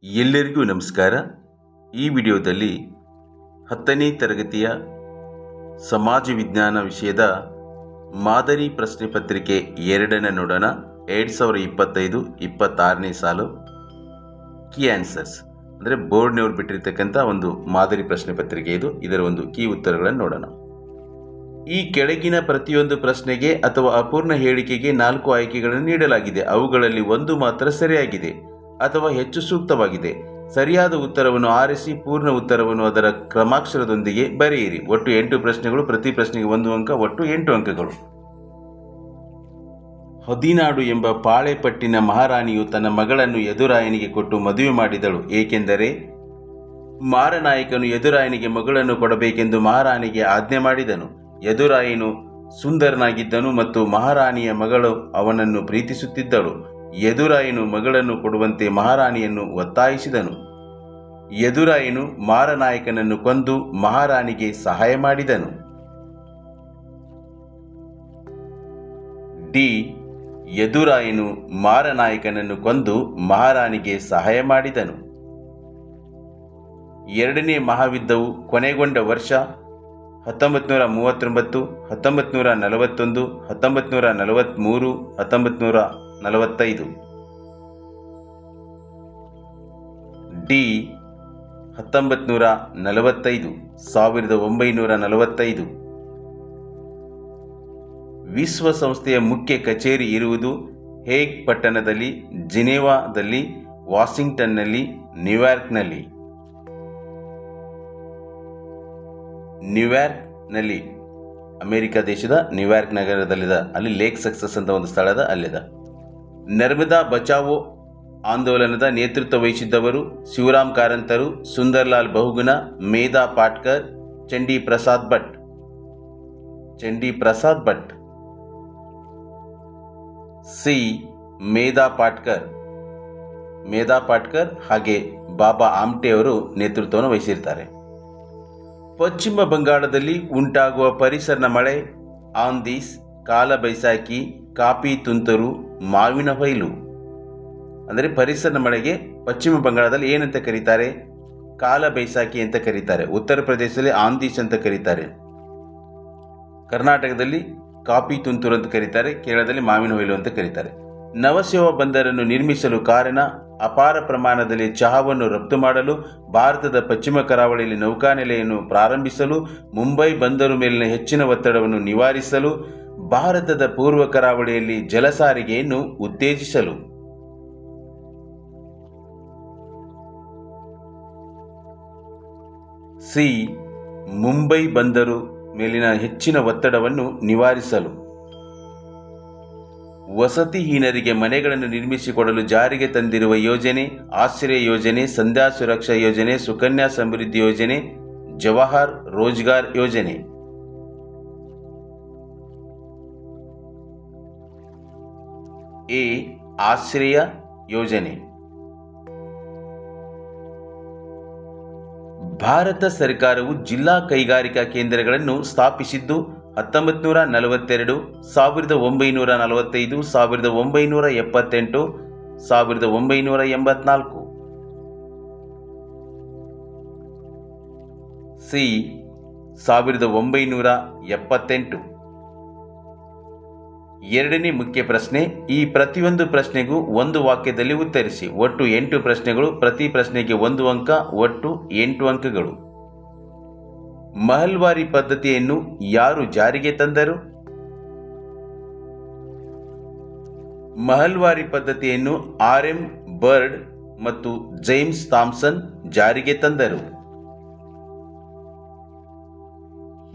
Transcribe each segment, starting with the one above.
ಎಲ್ಲರಿಗೂ ನಮಸ್ಕಾರ. ಈ ವಿಡಿಯೋದಲ್ಲಿ 10ನೇ ತರಗತಿಯ ಸಮಾಜ ವಿಜ್ಞಾನ ವಿಷಯದ ಮಾದರಿ ಪ್ರಶ್ನೆ ಪತ್ರಿಕೆ 2ನ್ನು ನೋಡೋಣ. 2025-26ನೇ ಸಾಲು ಕೀ ಆನ್ಸರ್ಸ್ ಅಂದರೆ ಬೋರ್ಡ್ನವ್ರು ಬಿಟ್ಟಿರ್ತಕ್ಕಂಥ ಒಂದು ಮಾದರಿ ಪ್ರಶ್ನೆ ಪತ್ರಿಕೆ ಇದು. ಇದರ ಒಂದು ಕೀ ಉತ್ತರಗಳನ್ನು ನೋಡೋಣ. ಈ ಕೆಳಗಿನ ಪ್ರತಿಯೊಂದು ಪ್ರಶ್ನೆಗೆ ಅಥವಾ ಅಪೂರ್ಣ ಹೇಳಿಕೆಗೆ 4 ಆಯ್ಕೆಗಳನ್ನು ನೀಡಲಾಗಿದೆ. ಅವುಗಳಲ್ಲಿ ಒಂದು ಮಾತ್ರ ಸರಿಯಾಗಿದೆ ಅಥವಾ ಹೆಚ್ಚು ಸೂಕ್ತವಾಗಿದೆ. ಸರಿಯಾದ ಉತ್ತರವನ್ನು ಆರಿಸಿ ಪೂರ್ಣ ಉತ್ತರವನ್ನು ಅದರ ಕ್ರಮಾಕ್ಷರದೊಂದಿಗೆ ಬರೆಯಿರಿ. ಒಟ್ಟು 8 ಪ್ರಶ್ನೆಗಳು, ಪ್ರತಿ ಪ್ರಶ್ನೆಗೆ 1 ಅಂಕ, ಒಟ್ಟು 8 ಅಂಕಗಳು. ಹೊದಿನಾಡು ಎಂಬ ಪಾಳೆಪಟ್ಟಿನ ಮಹಾರಾಣಿಯು ತನ್ನ ಮಗಳನ್ನು ಯದುರಾಯನಿಗೆ ಕೊಟ್ಟು ಮದುವೆ ಮಾಡಿದಳು, ಏಕೆಂದರೆ ಮಾರನಾಯಕನು ಯದುರಾಯನಿಗೆ ಮಗಳನ್ನು ಕೊಡಬೇಕೆಂದು ಮಹಾರಾಣಿಗೆ ಆಜ್ಞೆ ಮಾಡಿದನು. ಯದುರಾಯನು ಸುಂದರನಾಗಿದ್ದನು ಮತ್ತು ಮಹಾರಾಣಿಯ ಮಗಳು ಅವನನ್ನು ಪ್ರೀತಿಸುತ್ತಿದ್ದಳು. ಯದುರಾಯನು ಮಗಳನ್ನು ಕೊಡುವಂತೆ ಮಹಾರಾಣಿಯನ್ನು ಒತ್ತಾಯಿಸಿದನು. ಯದುರಾಯನು ಮಾರನಾಯಕನನ್ನು ಕೊಂದು ಮಹಾರಾಣಿಗೆ ಸಹಾಯ ಮಾಡಿದನು. ಡಿ. ಯದುರಾಯನು ಮಾರನಾಯಕನನ್ನು ಕೊಂದು ಮಹಾರಾಣಿಗೆ ಸಹಾಯ ಮಾಡಿದನು. ಎರಡನೇ ಮಹಾಯುದ್ಧವು ಕೊನೆಗೊಂಡ ವರ್ಷ 1939, 1941, 1943, 1945. ಡಿ. 1945, 1945. ವಿಶ್ವಸಂಸ್ಥೆಯ ಮುಖ್ಯ ಕಚೇರಿ ಇರುವುದು ಹೇಗ್ ಪಟ್ಟಣದಲ್ಲಿ, ಜಿನೆವಾದಲ್ಲಿ, ವಾಷಿಂಗ್ಟನ್ನಲ್ಲಿ, ನ್ಯೂಯಾರ್ಕ್ನಲ್ಲಿ. ನ್ಯೂಯಾರ್ಕ್ನಲ್ಲಿ, ಅಮೆರಿಕ ದೇಶದ ನ್ಯೂಯಾರ್ಕ್ ನಗರದಲ್ಲಿದೆ. ಅಲ್ಲಿ ಲೇಕ್ ಸಕ್ಸಸ್ ಅಂತ ಒಂದು ಸ್ಥಳದ ಅಲ್ಲಿದೆ. ನರ್ಮದಾ ಬಚಾವೋ ಆಂದೋಲನದ ನೇತೃತ್ವ ವಹಿಸಿದ್ದವರು ಶಿವರಾಮ್ ಕಾರಂತರು, ಸುಂದರ್ಲಾಲ್ ಬಹುಗುಣ, ಮೇಧಾ ಪಾಟ್ಕರ್, ಚಂಡಿ ಪ್ರಸಾದ್ ಭಟ್. ಸಿ. ಮೇಧಾ ಪಾಟ್ಕರ್ ಹಾಗೆ ಬಾಬಾ ಆಮ್ಟೆ ಅವರು ನೇತೃತ್ವವನ್ನು ವಹಿಸಿರ್ತಾರೆ. ಪಶ್ಚಿಮ ಬಂಗಾಳದಲ್ಲಿ ಉಂಟಾಗುವ ಪರಿಸರ ಮಳೆ ಆಂದೀಸ್, ಕಾಲ ಬೈಸಾಖಿ, ಕಾಪಿ ತುಂತುರು, ಮಾವಿನ ಹೊಯ್ಲು. ಅಂದರೆ ಪರಿಸರ ಮಳೆಗೆ ಪಶ್ಚಿಮ ಬಂಗಾಳದಲ್ಲಿ ಏನಂತ ಕರೀತಾರೆ? ಕಾಲ ಬೈಸಾಖಿ ಅಂತ ಕರೀತಾರೆ. ಉತ್ತರ ಪ್ರದೇಶದಲ್ಲಿ ಆಂದೀಸ್ ಅಂತ ಕರೀತಾರೆ. ಕರ್ನಾಟಕದಲ್ಲಿ ಕಾಪಿ ತುಂತುರು ಅಂತ ಕರೀತಾರೆ. ಕೇರಳದಲ್ಲಿ ಮಾವಿನ ಹೊಯ್ಲು ಅಂತ ಕರೀತಾರೆ. ನವಸೇವಾ ಬಂದರನ್ನು ನಿರ್ಮಿಸಲು ಕಾರಣ ಅಪಾರ ಪ್ರಮಾಣದಲ್ಲಿ ಚಹಾವನ್ನು ರಫ್ತು ಮಾಡಲು, ಭಾರತದ ಪಶ್ಚಿಮ ಕರಾವಳಿಯಲ್ಲಿ ನೌಕಾನೆಲೆಯನ್ನು ಪ್ರಾರಂಭಿಸಲು, ಮುಂಬೈ ಬಂದರು ಮೇಲಿನ ಹೆಚ್ಚಿನ ಒತ್ತಡವನ್ನು ನಿವಾರಿಸಲು, ಭಾರತದ ಪೂರ್ವ ಕರಾವಳಿಯಲ್ಲಿ ಜಲಸಾರಿಗೆಯನ್ನು ಉತ್ತೇಜಿಸಲು. ಸಿ. ಮುಂಬೈ ಬಂದರು ಮೇಲಿನ ಹೆಚ್ಚಿನ ಒತ್ತಡವನ್ನು ನಿವಾರಿಸಲು. ವಸತಿಹೀನರಿಗೆ ಮನೆಗಳನ್ನು ನಿರ್ಮಿಸಿಕೊಡಲು ಜಾರಿಗೆ ತಂದಿರುವ ಯೋಜನೆ ಆಶ್ರಯ ಯೋಜನೆ, ಸಂಧ್ಯಾ ಸುರಕ್ಷಾ ಯೋಜನೆ, ಸುಕನ್ಯಾ ಸಮೃದ್ಧಿ ಯೋಜನೆ, ಜವಾಹರ್ ರೋಜ್ಗಾರ್ ಯೋಜನೆ. ಎ. ಆಶ್ರಯ ಯೋಜನೆ. ಭಾರತ ಸರ್ಕಾರವು ಜಿಲ್ಲಾ ಕೈಗಾರಿಕಾ ಕೇಂದ್ರಗಳನ್ನು ಸ್ಥಾಪಿಸಿದ್ದು 1942, 1945, 1978, 1984. ಸಿ. 1978. ಎರಡನೇ ಮುಖ್ಯ ಪ್ರಶ್ನೆ. ಈ ಪ್ರತಿಯೊಂದು ಪ್ರಶ್ನೆಗೂ ಒಂದು ವಾಕ್ಯದಲ್ಲಿ ಉತ್ತರಿಸಿ. ಒಟ್ಟು 8 ಪ್ರಶ್ನೆಗಳು, ಪ್ರತಿ ಪ್ರಶ್ನೆಗೆ 1 ಅಂಕ, ಒಟ್ಟು 8 ಅಂಕಗಳು. ಮಹಲ್ವಾರಿ ಪದ್ಧತಿಯನ್ನು ಯಾರು ಜಾರಿಗೆ ತಂದರು? ಮಹಲ್ವಾರಿ ಪದ್ಧತಿಯನ್ನು R.M. ಬರ್ಡ್ ಮತ್ತು ಜೇಮ್ಸ್ ಥಾಮ್ಸನ್ ಜಾರಿಗೆ ತಂದರು.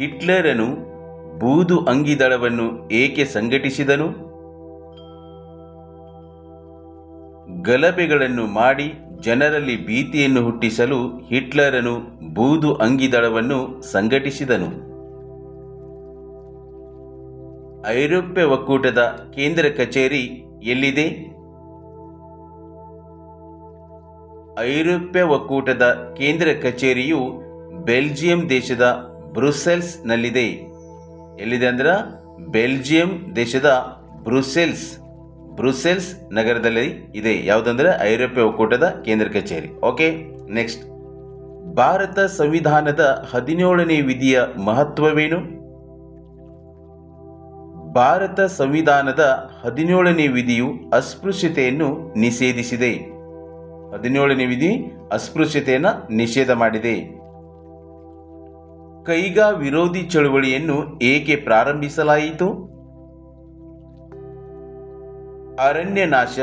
ಹಿಟ್ಲರನು ಬೂದು ಅಂಗಿದಳವನ್ನು ಏಕೆ ಸಂಘಟಿಸಿದನು? ಗಲಭೆಗಳನ್ನು ಮಾಡಿ ಜನರಲ್ಲಿ ಭೀತಿಯನ್ನು ಹುಟ್ಟಿಸಲು ಹಿಟ್ಲರನು ಬೂದು ಅಂಗಿದಳವನ್ನು ಸಂಘಟಿಸಿದನು. ಐರೋಪ್ಯ ಒಕ್ಕೂಟದ ಕೇಂದ್ರ ಕಚೇರಿ ಎಲ್ಲಿದೆ? ಐರೋಪ್ಯ ಒಕ್ಕೂಟದ ಕೇಂದ್ರ ಕಚೇರಿಯು ಬೆಲ್ಜಿಯಂ ದೇಶದ ಬ್ರುಸೆಲ್ಸ್ನಲ್ಲಿದೆ. ಎಲ್ಲಿದೆ ಅಂದ್ರೆ ಬೆಲ್ಜಿಯಂ ದೇಶದ ಬ್ರುಸೆಲ್ಸ್ ಬ್ರುಸೆಲ್ಸ್ ನಗರದಲ್ಲಿ ಇದೆ. ಯಾವುದಂದ್ರೆ ಐರೋಪ್ಯ ಒಕ್ಕೂಟದ ಕೇಂದ್ರ ಕಚೇರಿ. ಓಕೆ, ನೆಕ್ಸ್ಟ್, ಭಾರತ ಸಂವಿಧಾನದ 17ನೇ ವಿಧಿಯ ಮಹತ್ವವೇನು? ಭಾರತ ಸಂವಿಧಾನದ 17ನೇ ವಿಧಿಯು ಅಸ್ಪೃಶ್ಯತೆಯನ್ನು ನಿಷೇಧಿಸಿದೆ. 17ನೇ ವಿಧಿ ಅಸ್ಪೃಶ್ಯತೆಯನ್ನು ನಿಷೇಧ ಮಾಡಿದೆ. ಕೈಗಾ ವಿರೋಧಿ ಚಳುವಳಿಯನ್ನು ಏಕೆ ಪ್ರಾರಂಭಿಸಲಾಯಿತು? ಅರಣ್ಯ ನಾಶ,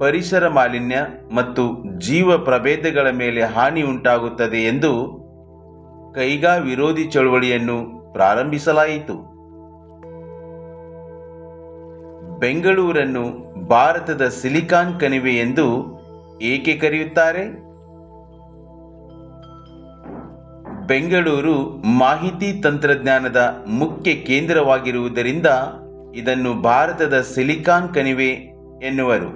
ಪರಿಸರ ಮಾಲಿನ್ಯ ಮತ್ತು ಜೀವ ಪ್ರಭೇದಗಳ ಮೇಲೆ ಹಾನಿ ಉಂಟಾಗುತ್ತದೆ ಎಂದು ಕೈಗಾ ವಿರೋಧಿ ಚಳುವಳಿಯನ್ನು ಪ್ರಾರಂಭಿಸಲಾಯಿತು. ಬೆಂಗಳೂರನ್ನು ಭಾರತದ ಸಿಲಿಕಾನ್ ಕಣಿವೆ ಎಂದು ಏಕೆ ಕರೆಯುತ್ತಾರೆ? ಬೆಂಗಳೂರು ಮಾಹಿತಿ ತಂತ್ರಜ್ಞಾನದ ಮುಖ್ಯ ಕೇಂದ್ರವಾಗಿರುವುದರಿಂದ ಇದನ್ನು ಭಾರತದ ಸಿಲಿಕಾನ್ ಕಣಿವೆ ಎನ್ನುವರು.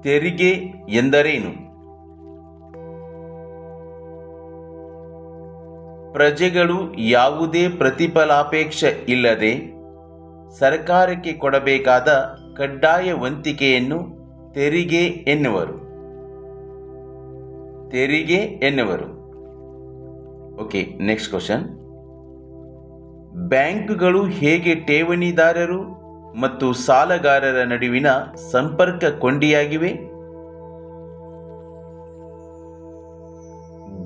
ತೆರಿಗೆ ಎಂದರೇನು? ಪ್ರಜೆಗಳು ಯಾವುದೇ ಪ್ರತಿಫಲಾಪೇಕ್ಷೆ ಇಲ್ಲದೆ ಸರ್ಕಾರಕ್ಕೆ ಕೊಡಬೇಕಾದ ಕಡ್ಡಾಯ ವಂತಿಗೆಯನ್ನು ತೆರಿಗೆ ಎನ್ನುವರು. ತೆರಿಗೆ ಎನ್ನುವರು. Okay, next question. ಬ್ಯಾಂಕುಗಳು ಹೇಗೆ ಠೇವಣಿದಾರರು ಮತ್ತು ಸಾಲಗಾರರ ನಡುವಿನ ಸಂಪರ್ಕ ಕೊಂಡಿಯಾಗಿವೆ?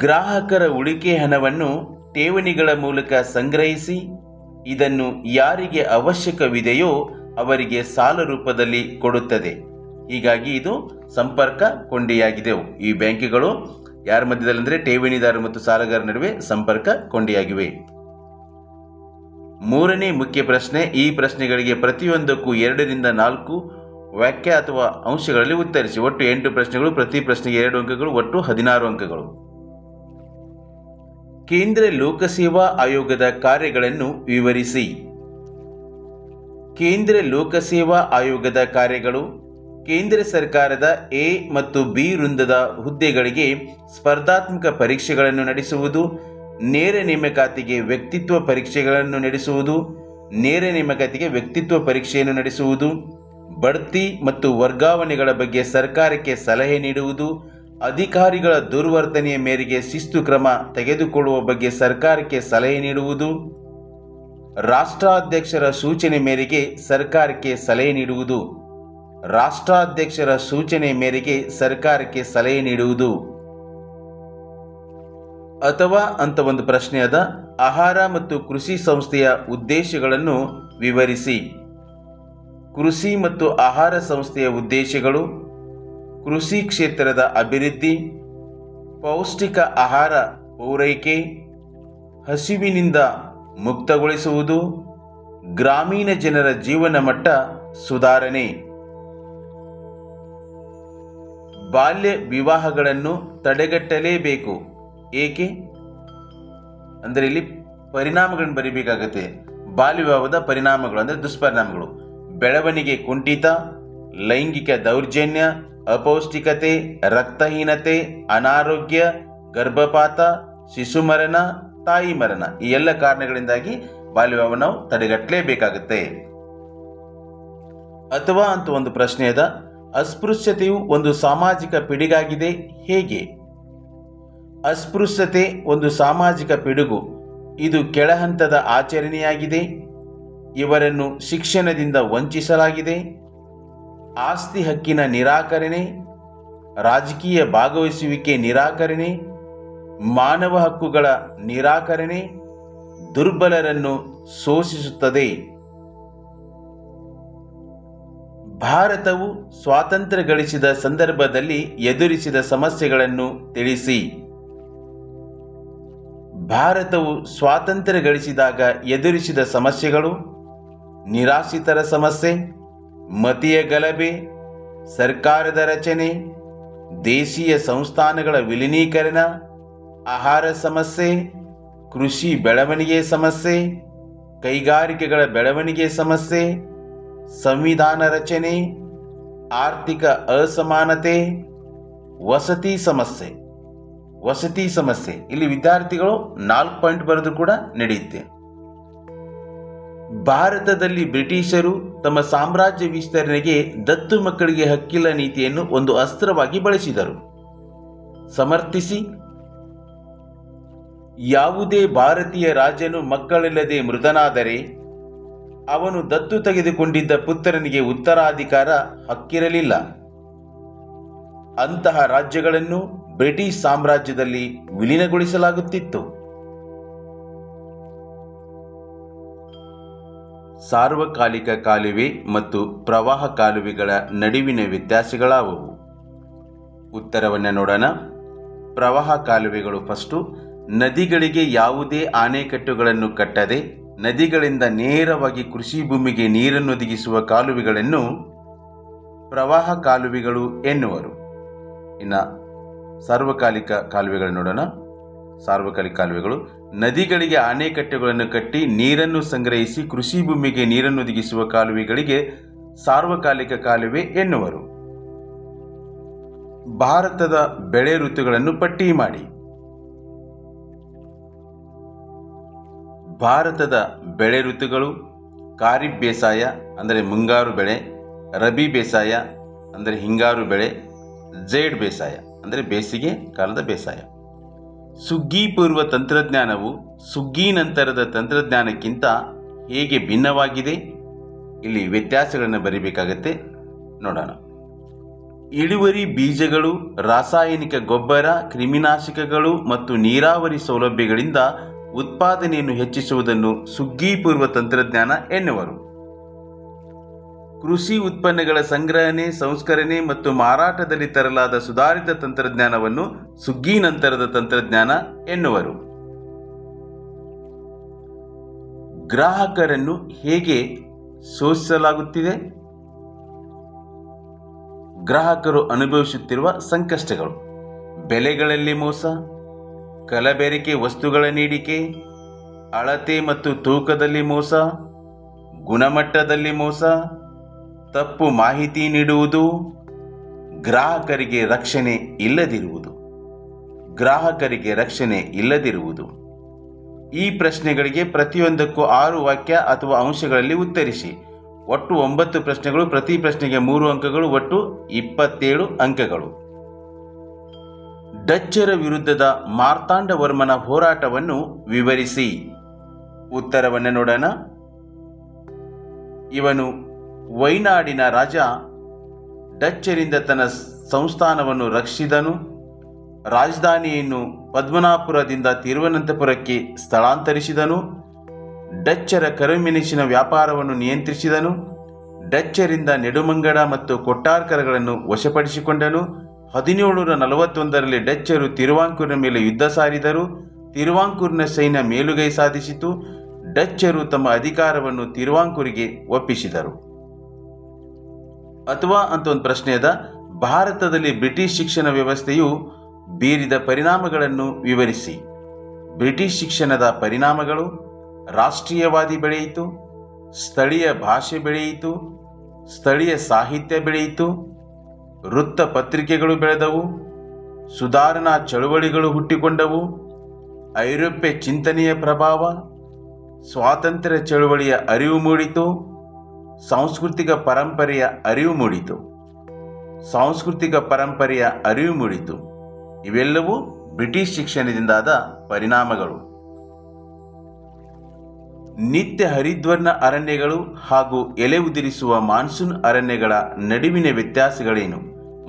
ಗ್ರಾಹಕರ ಉಳಿಕೆ ಹಣವನ್ನು ಠೇವಣಿಗಳ ಮೂಲಕ ಸಂಗ್ರಹಿಸಿ ಇದನ್ನು ಯಾರಿಗೆ ಅವಶ್ಯಕವಿದೆಯೋ ಅವರಿಗೆ ಸಾಲ ರೂಪದಲ್ಲಿ ಕೊಡುತ್ತದೆ. ಹೀಗಾಗಿ ಇದು ಸಂಪರ್ಕ ಕೊಂಡಿಯಾಗಿದೆ. ಈ ಬ್ಯಾಂಕುಗಳು ಯಾರ ಮಧ್ಯದಲ್ಲಿ ಅಂದರೆ ಠೇವಣಿದಾರರು ಮತ್ತು ಸಾಲಗಾರರ ನಡುವೆ ಸಂಪರ್ಕ ಕೊಂಡಿಯಾಗಿವೆ. ಮೂರನೇ ಮುಖ್ಯ ಪ್ರಶ್ನೆ. ಈ ಪ್ರಶ್ನೆಗಳಿಗೆ ಪ್ರತಿಯೊಂದಕ್ಕೂ 2 ರಿಂದ 4 ವಾಕ್ಯ ಅಥವಾ ಅಂಶಗಳಲ್ಲಿ ಉತ್ತರಿಸಿ. ಒಟ್ಟು 8 ಪ್ರಶ್ನೆಗಳು, ಪ್ರತಿ ಪ್ರಶ್ನೆಗೆ 2 ಅಂಕಗಳು, ಒಟ್ಟು 16 ಅಂಕಗಳು. ಕೇಂದ್ರ ಲೋಕಸೇವಾ ಆಯೋಗದ ಕಾರ್ಯಗಳನ್ನು ವಿವರಿಸಿ. ಕೇಂದ್ರ ಲೋಕಸೇವಾ ಆಯೋಗದ ಕಾರ್ಯಗಳು ಕೇಂದ್ರ ಸರ್ಕಾರದ ಎ ಮತ್ತು ಬಿ ವೃಂದದ ಹುದ್ದೆಗಳಿಗೆ ಸ್ಪರ್ಧಾತ್ಮಕ ಪರೀಕ್ಷೆಗಳನ್ನು ನಡೆಸುವುದು, ನೇರ ನೇಮಕಾತಿಗೆ ವ್ಯಕ್ತಿತ್ವ ಪರೀಕ್ಷೆಗಳನ್ನು ನಡೆಸುವುದು, ನೇರ ನೇಮಕಾತಿಗೆ ವ್ಯಕ್ತಿತ್ವ ಪರೀಕ್ಷೆಯನ್ನು ನಡೆಸುವುದು, ಬಡ್ತಿ ಮತ್ತು ವರ್ಗಾವಣೆಗಳ ಬಗ್ಗೆ ಸರ್ಕಾರಕ್ಕೆ ಸಲಹೆ ನೀಡುವುದು, ಅಧಿಕಾರಿಗಳ ದುರ್ವರ್ತನೆಯ ಮೇರೆಗೆ ಶಿಸ್ತು ಕ್ರಮ ತೆಗೆದುಕೊಳ್ಳುವ ಬಗ್ಗೆ ಸರ್ಕಾರಕ್ಕೆ ಸಲಹೆ ನೀಡುವುದು, ರಾಷ್ಟ್ರಾಧ್ಯಕ್ಷರ ಸೂಚನೆ ಮೇರೆಗೆ ಸರ್ಕಾರಕ್ಕೆ ಸಲಹೆ ನೀಡುವುದು, ರಾಷ್ಟ್ರಾಧ್ಯಕ್ಷರ ಸೂಚನೆ ಮೇರೆಗೆ ಸರ್ಕಾರಕ್ಕೆ ಸಲಹೆ ನೀಡುವುದು. ಅಥವಾ ಅಂತ ಒಂದು ಪ್ರಶ್ನೆ ಅದ. ಆಹಾರ ಮತ್ತು ಕೃಷಿ ಸಂಸ್ಥೆಯ ಉದ್ದೇಶಗಳನ್ನು ವಿವರಿಸಿ. ಕೃಷಿ ಮತ್ತು ಆಹಾರ ಸಂಸ್ಥೆಯ ಉದ್ದೇಶಗಳು: ಕೃಷಿ ಕ್ಷೇತ್ರದ ಅಭಿವೃದ್ಧಿ, ಪೌಷ್ಟಿಕ ಆಹಾರ ಪೂರೈಕೆ, ಹಸಿವಿನಿಂದ ಮುಕ್ತಗೊಳಿಸುವುದು, ಗ್ರಾಮೀಣ ಜನರ ಜೀವನ ಮಟ್ಟ ಸುಧಾರಣೆ. ಬಾಲ್ಯ ವಿವಾಹಗಳನ್ನು ತಡೆಗಟ್ಟಲೇಬೇಕು. ಏಕೆ ಅಂದರೆ ಇಲ್ಲಿ ಪರಿಣಾಮಗಳನ್ನು ಬರೀಬೇಕಾಗತ್ತೆ. ಬಾಲ್ಯ ವಿವಾಹದ ಪರಿಣಾಮಗಳು ಅಂದರೆ ದುಷ್ಪರಿಣಾಮಗಳು: ಬೆಳವಣಿಗೆ ಕುಂಠಿತ, ಲೈಂಗಿಕ ದೌರ್ಜನ್ಯ, ಅಪೌಷ್ಟಿಕತೆ, ರಕ್ತಹೀನತೆ, ಅನಾರೋಗ್ಯ, ಗರ್ಭಪಾತ, ಶಿಶು ಮರಣ, ತಾಯಿ ಮರಣ. ಈ ಎಲ್ಲ ಕಾರಣಗಳಿಂದಾಗಿ ಬಾಲ್ಯ ವಿವಾಹ ನಾವು ತಡೆಗಟ್ಟಲೇಬೇಕಾಗುತ್ತೆ. ಅಥವಾ ಅಂತ ಒಂದು ಪ್ರಶ್ನೆ ಅದ. ಅಸ್ಪೃಶ್ಯತೆಯು ಒಂದು ಸಾಮಾಜಿಕ ಪಿಡುಗಾಗಿದೆ. ಹೇಗೆ? ಅಸ್ಪೃಶ್ಯತೆ ಒಂದು ಸಾಮಾಜಿಕ ಪಿಡುಗು. ಇದು ಕೆಳಹಂತದ ಆಚರಣೆಯಾಗಿದೆ. ಇವರನ್ನು ಶಿಕ್ಷಣದಿಂದ ವಂಚಿಸಲಾಗಿದೆ. ಆಸ್ತಿ ಹಕ್ಕಿನ ನಿರಾಕರಣೆ, ರಾಜಕೀಯ ಭಾಗವಹಿಸುವಿಕೆ ನಿರಾಕರಣೆ, ಮಾನವ ಹಕ್ಕುಗಳ ನಿರಾಕರಣೆ, ದುರ್ಬಲರನ್ನು ಶೋಷಿಸುತ್ತದೆ. ಭಾರತವು ಸ್ವಾತಂತ್ರ್ಯ ಗಳಿಸಿದ ಸಂದರ್ಭದಲ್ಲಿ ಎದುರಿಸಿದ ಸಮಸ್ಯೆಗಳನ್ನು ತಿಳಿಸಿ. ಭಾರತವು ಸ್ವಾತಂತ್ರ್ಯ ಗಳಿಸಿದಾಗ ಎದುರಿಸಿದ ಸಮಸ್ಯೆಗಳು: ನಿರಾಶ್ರಿತರ ಸಮಸ್ಯೆ, ಮತೀಯ ಗಲಭೆ, ಸರ್ಕಾರದ ರಚನೆ, ದೇಶೀಯ ಸಂಸ್ಥಾನಗಳ ವಿಲೀನೀಕರಣ, ಆಹಾರ ಸಮಸ್ಯೆ, ಕೃಷಿ ಬೆಳವಣಿಗೆ ಸಮಸ್ಯೆ, ಕೈಗಾರಿಕೆಗಳ ಬೆಳವಣಿಗೆ ಸಮಸ್ಯೆ, ಸಂವಿಧಾನ ರಚನೆ, ಆರ್ಥಿಕ ಅಸಮಾನತೆ, ವಸತಿ ಸಮಸ್ಯೆ. ವಸತಿ ಸಮಸ್ಯೆ ಇಲ್ಲಿ ವಿದ್ಯಾರ್ಥಿಗಳು 4 ಪಾಯಿಂಟ್ ಬರೆದು ಕೂಡ ನಡೆಯುತ್ತೆ. ಭಾರತದಲ್ಲಿ ಬ್ರಿಟಿಷರು ತಮ್ಮ ಸಾಮ್ರಾಜ್ಯ ವಿಸ್ತರಣೆಗೆ ದತ್ತು ಮಕ್ಕಳಿಗೆ ಹಕ್ಕಿಲ್ಲ ನೀತಿಯನ್ನು ಒಂದು ಅಸ್ತ್ರವಾಗಿ ಬಳಸಿದರು. ಸಮರ್ಥಿಸಿ. ಯಾವುದೇ ಭಾರತೀಯ ರಾಜನು ಮಕ್ಕಳಿಲ್ಲದೆ ಮೃತನಾದರೆ ಅವನು ದತ್ತು ತೆಗೆದುಕೊಂಡಿದ್ದ ಪುತ್ರನಿಗೆ ಉತ್ತರಾಧಿಕಾರ ಹಕ್ಕಿರಲಿಲ್ಲ. ಅಂತಹ ರಾಜ್ಯಗಳನ್ನು ಬ್ರಿಟಿಷ್ ಸಾಮ್ರಾಜ್ಯದಲ್ಲಿ ವಿಲೀನಗೊಳಿಸಲಾಗುತ್ತಿತ್ತು. ಸಾರ್ವಕಾಲಿಕ ಕಾಲುವೆ ಮತ್ತು ಪ್ರವಾಹ ಕಾಲುವೆಗಳ ನಡುವಿನ ವ್ಯತ್ಯಾಸಗಳಾವುವು? ಉತ್ತರವನ್ನು ನೋಡೋಣ. ಪ್ರವಾಹ ಕಾಲುವೆಗಳು ಫಸ್ಟು. ನದಿಗಳಿಗೆ ಯಾವುದೇ ಆಣೆಕಟ್ಟುಗಳನ್ನು ಕಟ್ಟದೆ ನದಿಗಳಿಂದ ನೇರವಾಗಿ ಕೃಷಿ ಭೂಮಿಗೆ ನೀರನ್ನೊದಗಿಸುವ ಕಾಲುವೆಗಳನ್ನು ಪ್ರವಾಹ ಕಾಲುವೆಗಳು ಎನ್ನುವರು. ಇನ್ನು ಸಾರ್ವಕಾಲಿಕ ಕಾಲುವೆಗಳು ನೋಡೋಣ. ಸಾರ್ವಕಾಲಿಕ ಕಾಲುವೆಗಳು ನದಿಗಳಿಗೆ ಆಣೆಕಟ್ಟುಗಳನ್ನು ಕಟ್ಟಿ ನೀರನ್ನು ಸಂಗ್ರಹಿಸಿ ಕೃಷಿ ಭೂಮಿಗೆ ನೀರನ್ನೊದಗಿಸುವ ಕಾಲುವೆಗಳಿಗೆ ಸಾರ್ವಕಾಲಿಕ ಕಾಲುವೆ ಎನ್ನುವರು. ಭಾರತದ ಬೆಳೆ ಋತುಗಳನ್ನು ಪಟ್ಟಿ ಮಾಡಿ. ಭಾರತದ ಬೆಳೆ ಋತುಗಳು ಖಾರಿಫ್ ಬೇಸಾಯ ಅಂದರೆ ಮುಂಗಾರು ಬೆಳೆ, ರಬಿ ಬೇಸಾಯ ಅಂದರೆ ಹಿಂಗಾರು ಬೆಳೆ, ಝೇಡ್ ಬೇಸಾಯ ಅಂದರೆ ಬೇಸಿಗೆ ಕಾಲದ ಬೇಸಾಯ. ಸುಗ್ಗಿ ಪೂರ್ವ ತಂತ್ರಜ್ಞಾನವು ಸುಗ್ಗಿ ನಂತರದ ತಂತ್ರಜ್ಞಾನಕ್ಕಿಂತ ಹೇಗೆ ಭಿನ್ನವಾಗಿದೆ? ಇಲ್ಲಿ ವ್ಯತ್ಯಾಸಗಳನ್ನು ಬರೀಬೇಕಾಗತ್ತೆ, ನೋಡೋಣ. ಇಳುವರಿ ಬೀಜಗಳು, ರಾಸಾಯನಿಕ ಗೊಬ್ಬರ, ಕ್ರಿಮಿನಾಶಕಗಳು ಮತ್ತು ನೀರಾವರಿ ಸೌಲಭ್ಯಗಳಿಂದ ಉತ್ಪಾದನೆಯನ್ನು ಹೆಚ್ಚಿಸುವುದನ್ನು ಸುಗ್ಗಿ ಪೂರ್ವ ತಂತ್ರಜ್ಞಾನ ಎನ್ನುವರು. ಕೃಷಿ ಉತ್ಪನ್ನಗಳ ಸಂಗ್ರಹಣೆ, ಸಂಸ್ಕರಣೆ ಮತ್ತು ಮಾರಾಟದಲ್ಲಿ ತರಲಾದ ಸುಧಾರಿತ ತಂತ್ರಜ್ಞಾನವನ್ನು ಸುಗ್ಗಿ ನಂತರದ ತಂತ್ರಜ್ಞಾನ ಎನ್ನುವರು. ಗ್ರಾಹಕರನ್ನು ಹೇಗೆ ಶೋಷಿಸಲಾಗುತ್ತಿದೆ? ಗ್ರಾಹಕರು ಅನುಭವಿಸುತ್ತಿರುವ ಸಂಕಷ್ಟಗಳು: ಬೆಲೆಗಳಲ್ಲಿ ಮೋಸ, ಕಲಬೆರಕೆ ವಸ್ತುಗಳ ನೀಡಿಕೆ, ಅಳತೆ ಮತ್ತು ತೂಕದಲ್ಲಿ ಮೋಸ, ಗುಣಮಟ್ಟದಲ್ಲಿ ಮೋಸ, ತಪ್ಪು ಮಾಹಿತಿ ನೀಡುವುದು, ಗ್ರಾಹಕರಿಗೆ ರಕ್ಷಣೆ ಇಲ್ಲದಿರುವುದು. ಗ್ರಾಹಕರಿಗೆ ರಕ್ಷಣೆ ಇಲ್ಲದಿರುವುದು. ಈ ಪ್ರಶ್ನೆಗಳಿಗೆ ಪ್ರತಿಯೊಂದಕ್ಕೂ 6 ವಾಕ್ಯ ಅಥವಾ ಅಂಶಗಳಲ್ಲಿ ಉತ್ತರಿಸಿ. ಒಟ್ಟು 9 ಪ್ರಶ್ನೆಗಳು, ಪ್ರತಿ ಪ್ರಶ್ನೆಗೆ 3 ಅಂಕಗಳು, ಒಟ್ಟು 27 ಅಂಕಗಳು. ಡಚ್ಚರ ವಿರುದ್ಧದ ಮಾರ್ತಾಂಡವರ್ಮನ ಹೋರಾಟವನ್ನು ವಿವರಿಸಿ. ಉತ್ತರವನ್ನು ನೋಡೋಣ. ಇವನು ವೈನಾಡಿನ ರಾಜ. ಡಚ್ಚರಿಂದ ತನ್ನ ಸಂಸ್ಥಾನವನ್ನು ರಕ್ಷಿಸಿದನು. ರಾಜಧಾನಿಯನ್ನು ಪದ್ಮನಾಭಪುರದಿಂದ ತಿರುವನಂತಪುರಕ್ಕೆ ಸ್ಥಳಾಂತರಿಸಿದನು. ಡಚ್ಚರ ಕರಿಮೆಣಸಿನ ವ್ಯಾಪಾರವನ್ನು ನಿಯಂತ್ರಿಸಿದನು. ಡಚ್ಚರಿಂದ ನೆಡುಮಂಗಡ ಮತ್ತು ಕೊಟ್ಟಾರ್ಕರಗಳನ್ನು ವಶಪಡಿಸಿಕೊಂಡನು. 1741ರಲ್ಲಿ ಡಚ್ಚರು ತಿರುವಾಂಕೂರಿನ ಮೇಲೆ ಯುದ್ಧ ಸಾರಿದರು. ತಿರುವಾಂಕೂರಿನ ಸೈನ್ಯ ಮೇಲುಗೈ ಸಾಧಿಸಿತು. ಡಚ್ಚರು ತಮ್ಮ ಅಧಿಕಾರವನ್ನು ತಿರುವಾಂಕೂರಿಗೆ ಒಪ್ಪಿಸಿದರು. ಅಥವಾ ಅಂತ ಒಂದು ಪ್ರಶ್ನೆ ಅದ. ಭಾರತದಲ್ಲಿ ಬ್ರಿಟಿಷ್ ಶಿಕ್ಷಣ ವ್ಯವಸ್ಥೆಯು ಬೀರಿದ ಪರಿಣಾಮಗಳನ್ನು ವಿವರಿಸಿ. ಬ್ರಿಟಿಷ್ ಶಿಕ್ಷಣದ ಪರಿಣಾಮಗಳು: ರಾಷ್ಟ್ರೀಯವಾದಿ ಬೆಳೆಯಿತು, ಸ್ಥಳೀಯ ಭಾಷೆ ಬೆಳೆಯಿತು, ಸ್ಥಳೀಯ ಸಾಹಿತ್ಯ ಬೆಳೆಯಿತು, ವೃತ್ತಪತ್ರಿಕೆಗಳು ಬೆಳೆದವು, ಸುಧಾರಣಾ ಚಳುವಳಿಗಳು ಹುಟ್ಟಿಕೊಂಡವು, ಐರೋಪ್ಯ ಚಿಂತನೆಯ ಪ್ರಭಾವ, ಸ್ವಾತಂತ್ರ್ಯ ಚಳುವಳಿಯ ಅರಿವು ಮೂಡಿತು, ಸಾಂಸ್ಕೃತಿಕ ಪರಂಪರೆಯ ಅರಿವು ಮೂಡಿತು. ಸಾಂಸ್ಕೃತಿಕ ಪರಂಪರೆಯ ಅರಿವು ಮೂಡಿತು. ಇವೆಲ್ಲವೂ ಬ್ರಿಟಿಷ್ ಶಿಕ್ಷಣದಿಂದಾದ ಪರಿಣಾಮಗಳು. ನಿತ್ಯ ಹರಿದ್ವರ್ಣ ಅರಣ್ಯಗಳು ಹಾಗೂ ಎಲೆ ಉದುರಿಸುವ ಮಾನ್ಸೂನ್ ಅರಣ್ಯಗಳ ನಡುವಿನ ವ್ಯತ್ಯಾಸಗಳೇನು?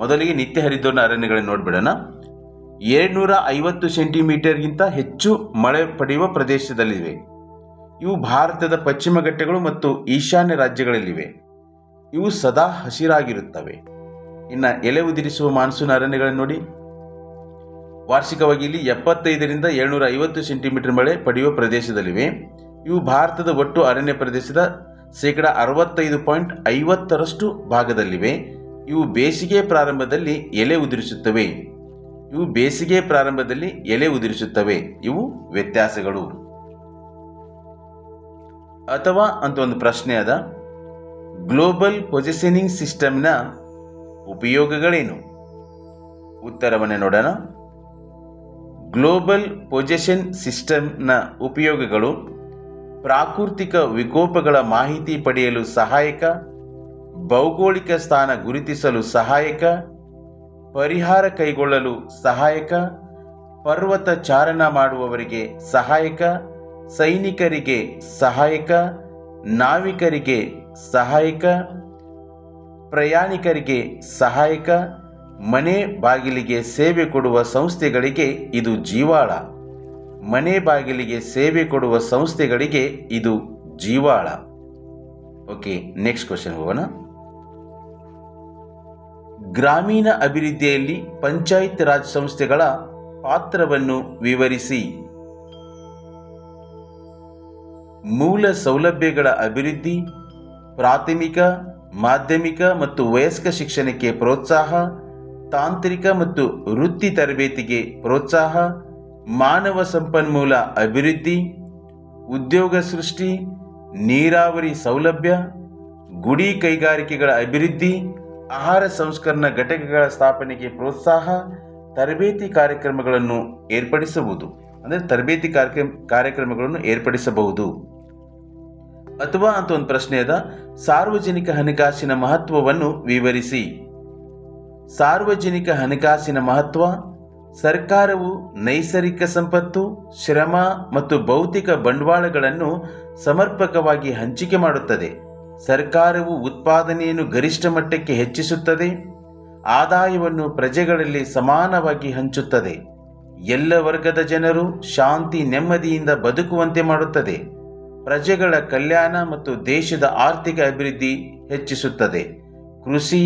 ಮೊದಲಿಗೆ ನಿತ್ಯ ಹರಿದ್ವರ್ಣ ಅರಣ್ಯಗಳನ್ನು ನೋಡ್ಬಿಡೋಣ. 250 ಸೆಂಟಿಮೀಟರ್ಗಿಂತ ಹೆಚ್ಚು ಮಳೆ ಪಡೆಯುವ ಪ್ರದೇಶದಲ್ಲಿವೆ. ಇವು ಭಾರತದ ಪಶ್ಚಿಮ ಘಟ್ಟಗಳು ಮತ್ತು ಈಶಾನ್ಯ ರಾಜ್ಯಗಳಲ್ಲಿವೆ. ಇವು ಸದಾ ಹಸಿರಾಗಿರುತ್ತವೆ. ಇನ್ನು ಎಲೆ ಉದುರಿಸುವ ಮಾನ್ಸೂನ್ ಅರಣ್ಯಗಳನ್ನು ನೋಡಿ. ವಾರ್ಷಿಕವಾಗಿ ಇಲ್ಲಿ 75ರಿಂದ 750 ಸೆಂಟಿಮೀಟರ್ ಮಳೆ ಪಡೆಯುವ ಪ್ರದೇಶದಲ್ಲಿವೆ. ಇವು ಭಾರತದ ಒಟ್ಟು ಅರಣ್ಯ ಪ್ರದೇಶದ 65.50% ಭಾಗದಲ್ಲಿವೆ. ಇವು ಬೇಸಿಗೆ ಪ್ರಾರಂಭದಲ್ಲಿ ಎಲೆ ಉದುರಿಸುತ್ತವೆ. ಇವು ವ್ಯತ್ಯಾಸಗಳು. ಅಥವಾ ಅಂತ ಒಂದು ಪ್ರಶ್ನೆ ಅದ. ಗ್ಲೋಬಲ್ ಪೊಸಿಷನಿಂಗ್ ಸಿಸ್ಟಮ್ನ ಉಪಯೋಗಗಳೇನು? ಉತ್ತರವನ್ನು ನೋಡೋಣ. ಗ್ಲೋಬಲ್ ಪೊಸಿಷನ್ ಸಿಸ್ಟಮ್ನ ಉಪಯೋಗಗಳು: ಪ್ರಾಕೃತಿಕ ವಿಕೋಪಗಳ ಮಾಹಿತಿ ಪಡೆಯಲು ಸಹಾಯಕ, ಭೌಗೋಳಿಕ ಸ್ಥಾನ ಗುರುತಿಸಲು ಸಹಾಯಕ, ಪರಿಹಾರ ಕೈಗೊಳ್ಳಲು ಸಹಾಯಕ, ಪರ್ವತ ಚಾರಣ ಮಾಡುವವರಿಗೆ ಸಹಾಯಕ, ಸೈನಿಕರಿಗೆ ಸಹಾಯಕ, ನಾವಿಕರಿಗೆ ಸಹಾಯಕ, ಪ್ರಯಾಣಿಕರಿಗೆ ಸಹಾಯಕ, ಮನೆ ಬಾಗಿಲಿಗೆ ಸೇವೆ ಕೊಡುವ ಸಂಸ್ಥೆಗಳಿಗೆ ಇದು ಜೀವಾಳ. ಮನೆ ಬಾಗಿಲಿಗೆ ಸೇವೆ ಕೊಡುವ ಸಂಸ್ಥೆಗಳಿಗೆ ಇದು ಜೀವಾಳ. ಓಕೆ, ನೆಕ್ಸ್ಟ್ ಕ್ವಶನ್ ಹೋಗೋಣ. ಗ್ರಾಮೀಣ ಅಭಿವೃದ್ಧಿಯಲ್ಲಿ ಪಂಚಾಯತ್ ರಾಜ್ ಸಂಸ್ಥೆಗಳ ಪಾತ್ರವನ್ನು ವಿವರಿಸಿ. ಮೂಲ ಸೌಲಭ್ಯಗಳ ಅಭಿವೃದ್ಧಿ, ಪ್ರಾಥಮಿಕ, ಮಾಧ್ಯಮಿಕ ಮತ್ತು ವಯಸ್ಕ ಶಿಕ್ಷಣಕ್ಕೆ ಪ್ರೋತ್ಸಾಹ, ತಾಂತ್ರಿಕ ಮತ್ತು ವೃತ್ತಿ ತರಬೇತಿಗೆ ಪ್ರೋತ್ಸಾಹ, ಮಾನವ ಸಂಪನ್ಮೂಲ ಅಭಿವೃದ್ಧಿ, ಉದ್ಯೋಗ ಸೃಷ್ಟಿ, ನೀರಾವರಿ ಸೌಲಭ್ಯ, ಗುಡಿ ಕೈಗಾರಿಕೆಗಳ ಅಭಿವೃದ್ಧಿ, ಆಹಾರ ಸಂಸ್ಕರಣಾ ಘಟಕಗಳ ಸ್ಥಾಪನೆಗೆ ಪ್ರೋತ್ಸಾಹ, ತರಬೇತಿ ಕಾರ್ಯಕ್ರಮಗಳನ್ನು ಏರ್ಪಡಿಸಬಹುದು. ಅಂದರೆ ತರಬೇತಿ ಕಾರ್ಯಕ್ರಮಗಳನ್ನು ಏರ್ಪಡಿಸಬಹುದು. ಅಥವಾ ಅಂತ ಒಂದು ಪ್ರಶ್ನೆ ಅದ, ಸಾರ್ವಜನಿಕ ಹಣಕಾಸಿನ ಮಹತ್ವವನ್ನು ವಿವರಿಸಿ. ಸಾರ್ವಜನಿಕ ಹಣಕಾಸಿನ ಮಹತ್ವ: ಸರ್ಕಾರವು ನೈಸರ್ಗಿಕ ಸಂಪತ್ತು, ಶ್ರಮ ಮತ್ತು ಭೌತಿಕ ಬಂಡವಾಳಗಳನ್ನು ಸಮರ್ಪಕವಾಗಿ ಹಂಚಿಕೆ ಮಾಡುತ್ತದೆ. ಸರ್ಕಾರವು ಉತ್ಪಾದನೆಯನ್ನು ಗರಿಷ್ಠ ಮಟ್ಟಕ್ಕೆ ಹೆಚ್ಚಿಸುತ್ತದೆ, ಆದಾಯವನ್ನು ಪ್ರಜೆಗಳಲ್ಲಿ ಸಮಾನವಾಗಿ ಹಂಚುತ್ತದೆ, ಎಲ್ಲ ವರ್ಗದ ಜನರು ಶಾಂತಿ ನೆಮ್ಮದಿಯಿಂದ ಬದುಕುವಂತೆ ಮಾಡುತ್ತದೆ, ಪ್ರಜೆಗಳ ಕಲ್ಯಾಣ ಮತ್ತು ದೇಶದ ಆರ್ಥಿಕ ಅಭಿವೃದ್ಧಿ ಹೆಚ್ಚಿಸುತ್ತದೆ. ಕೃಷಿ,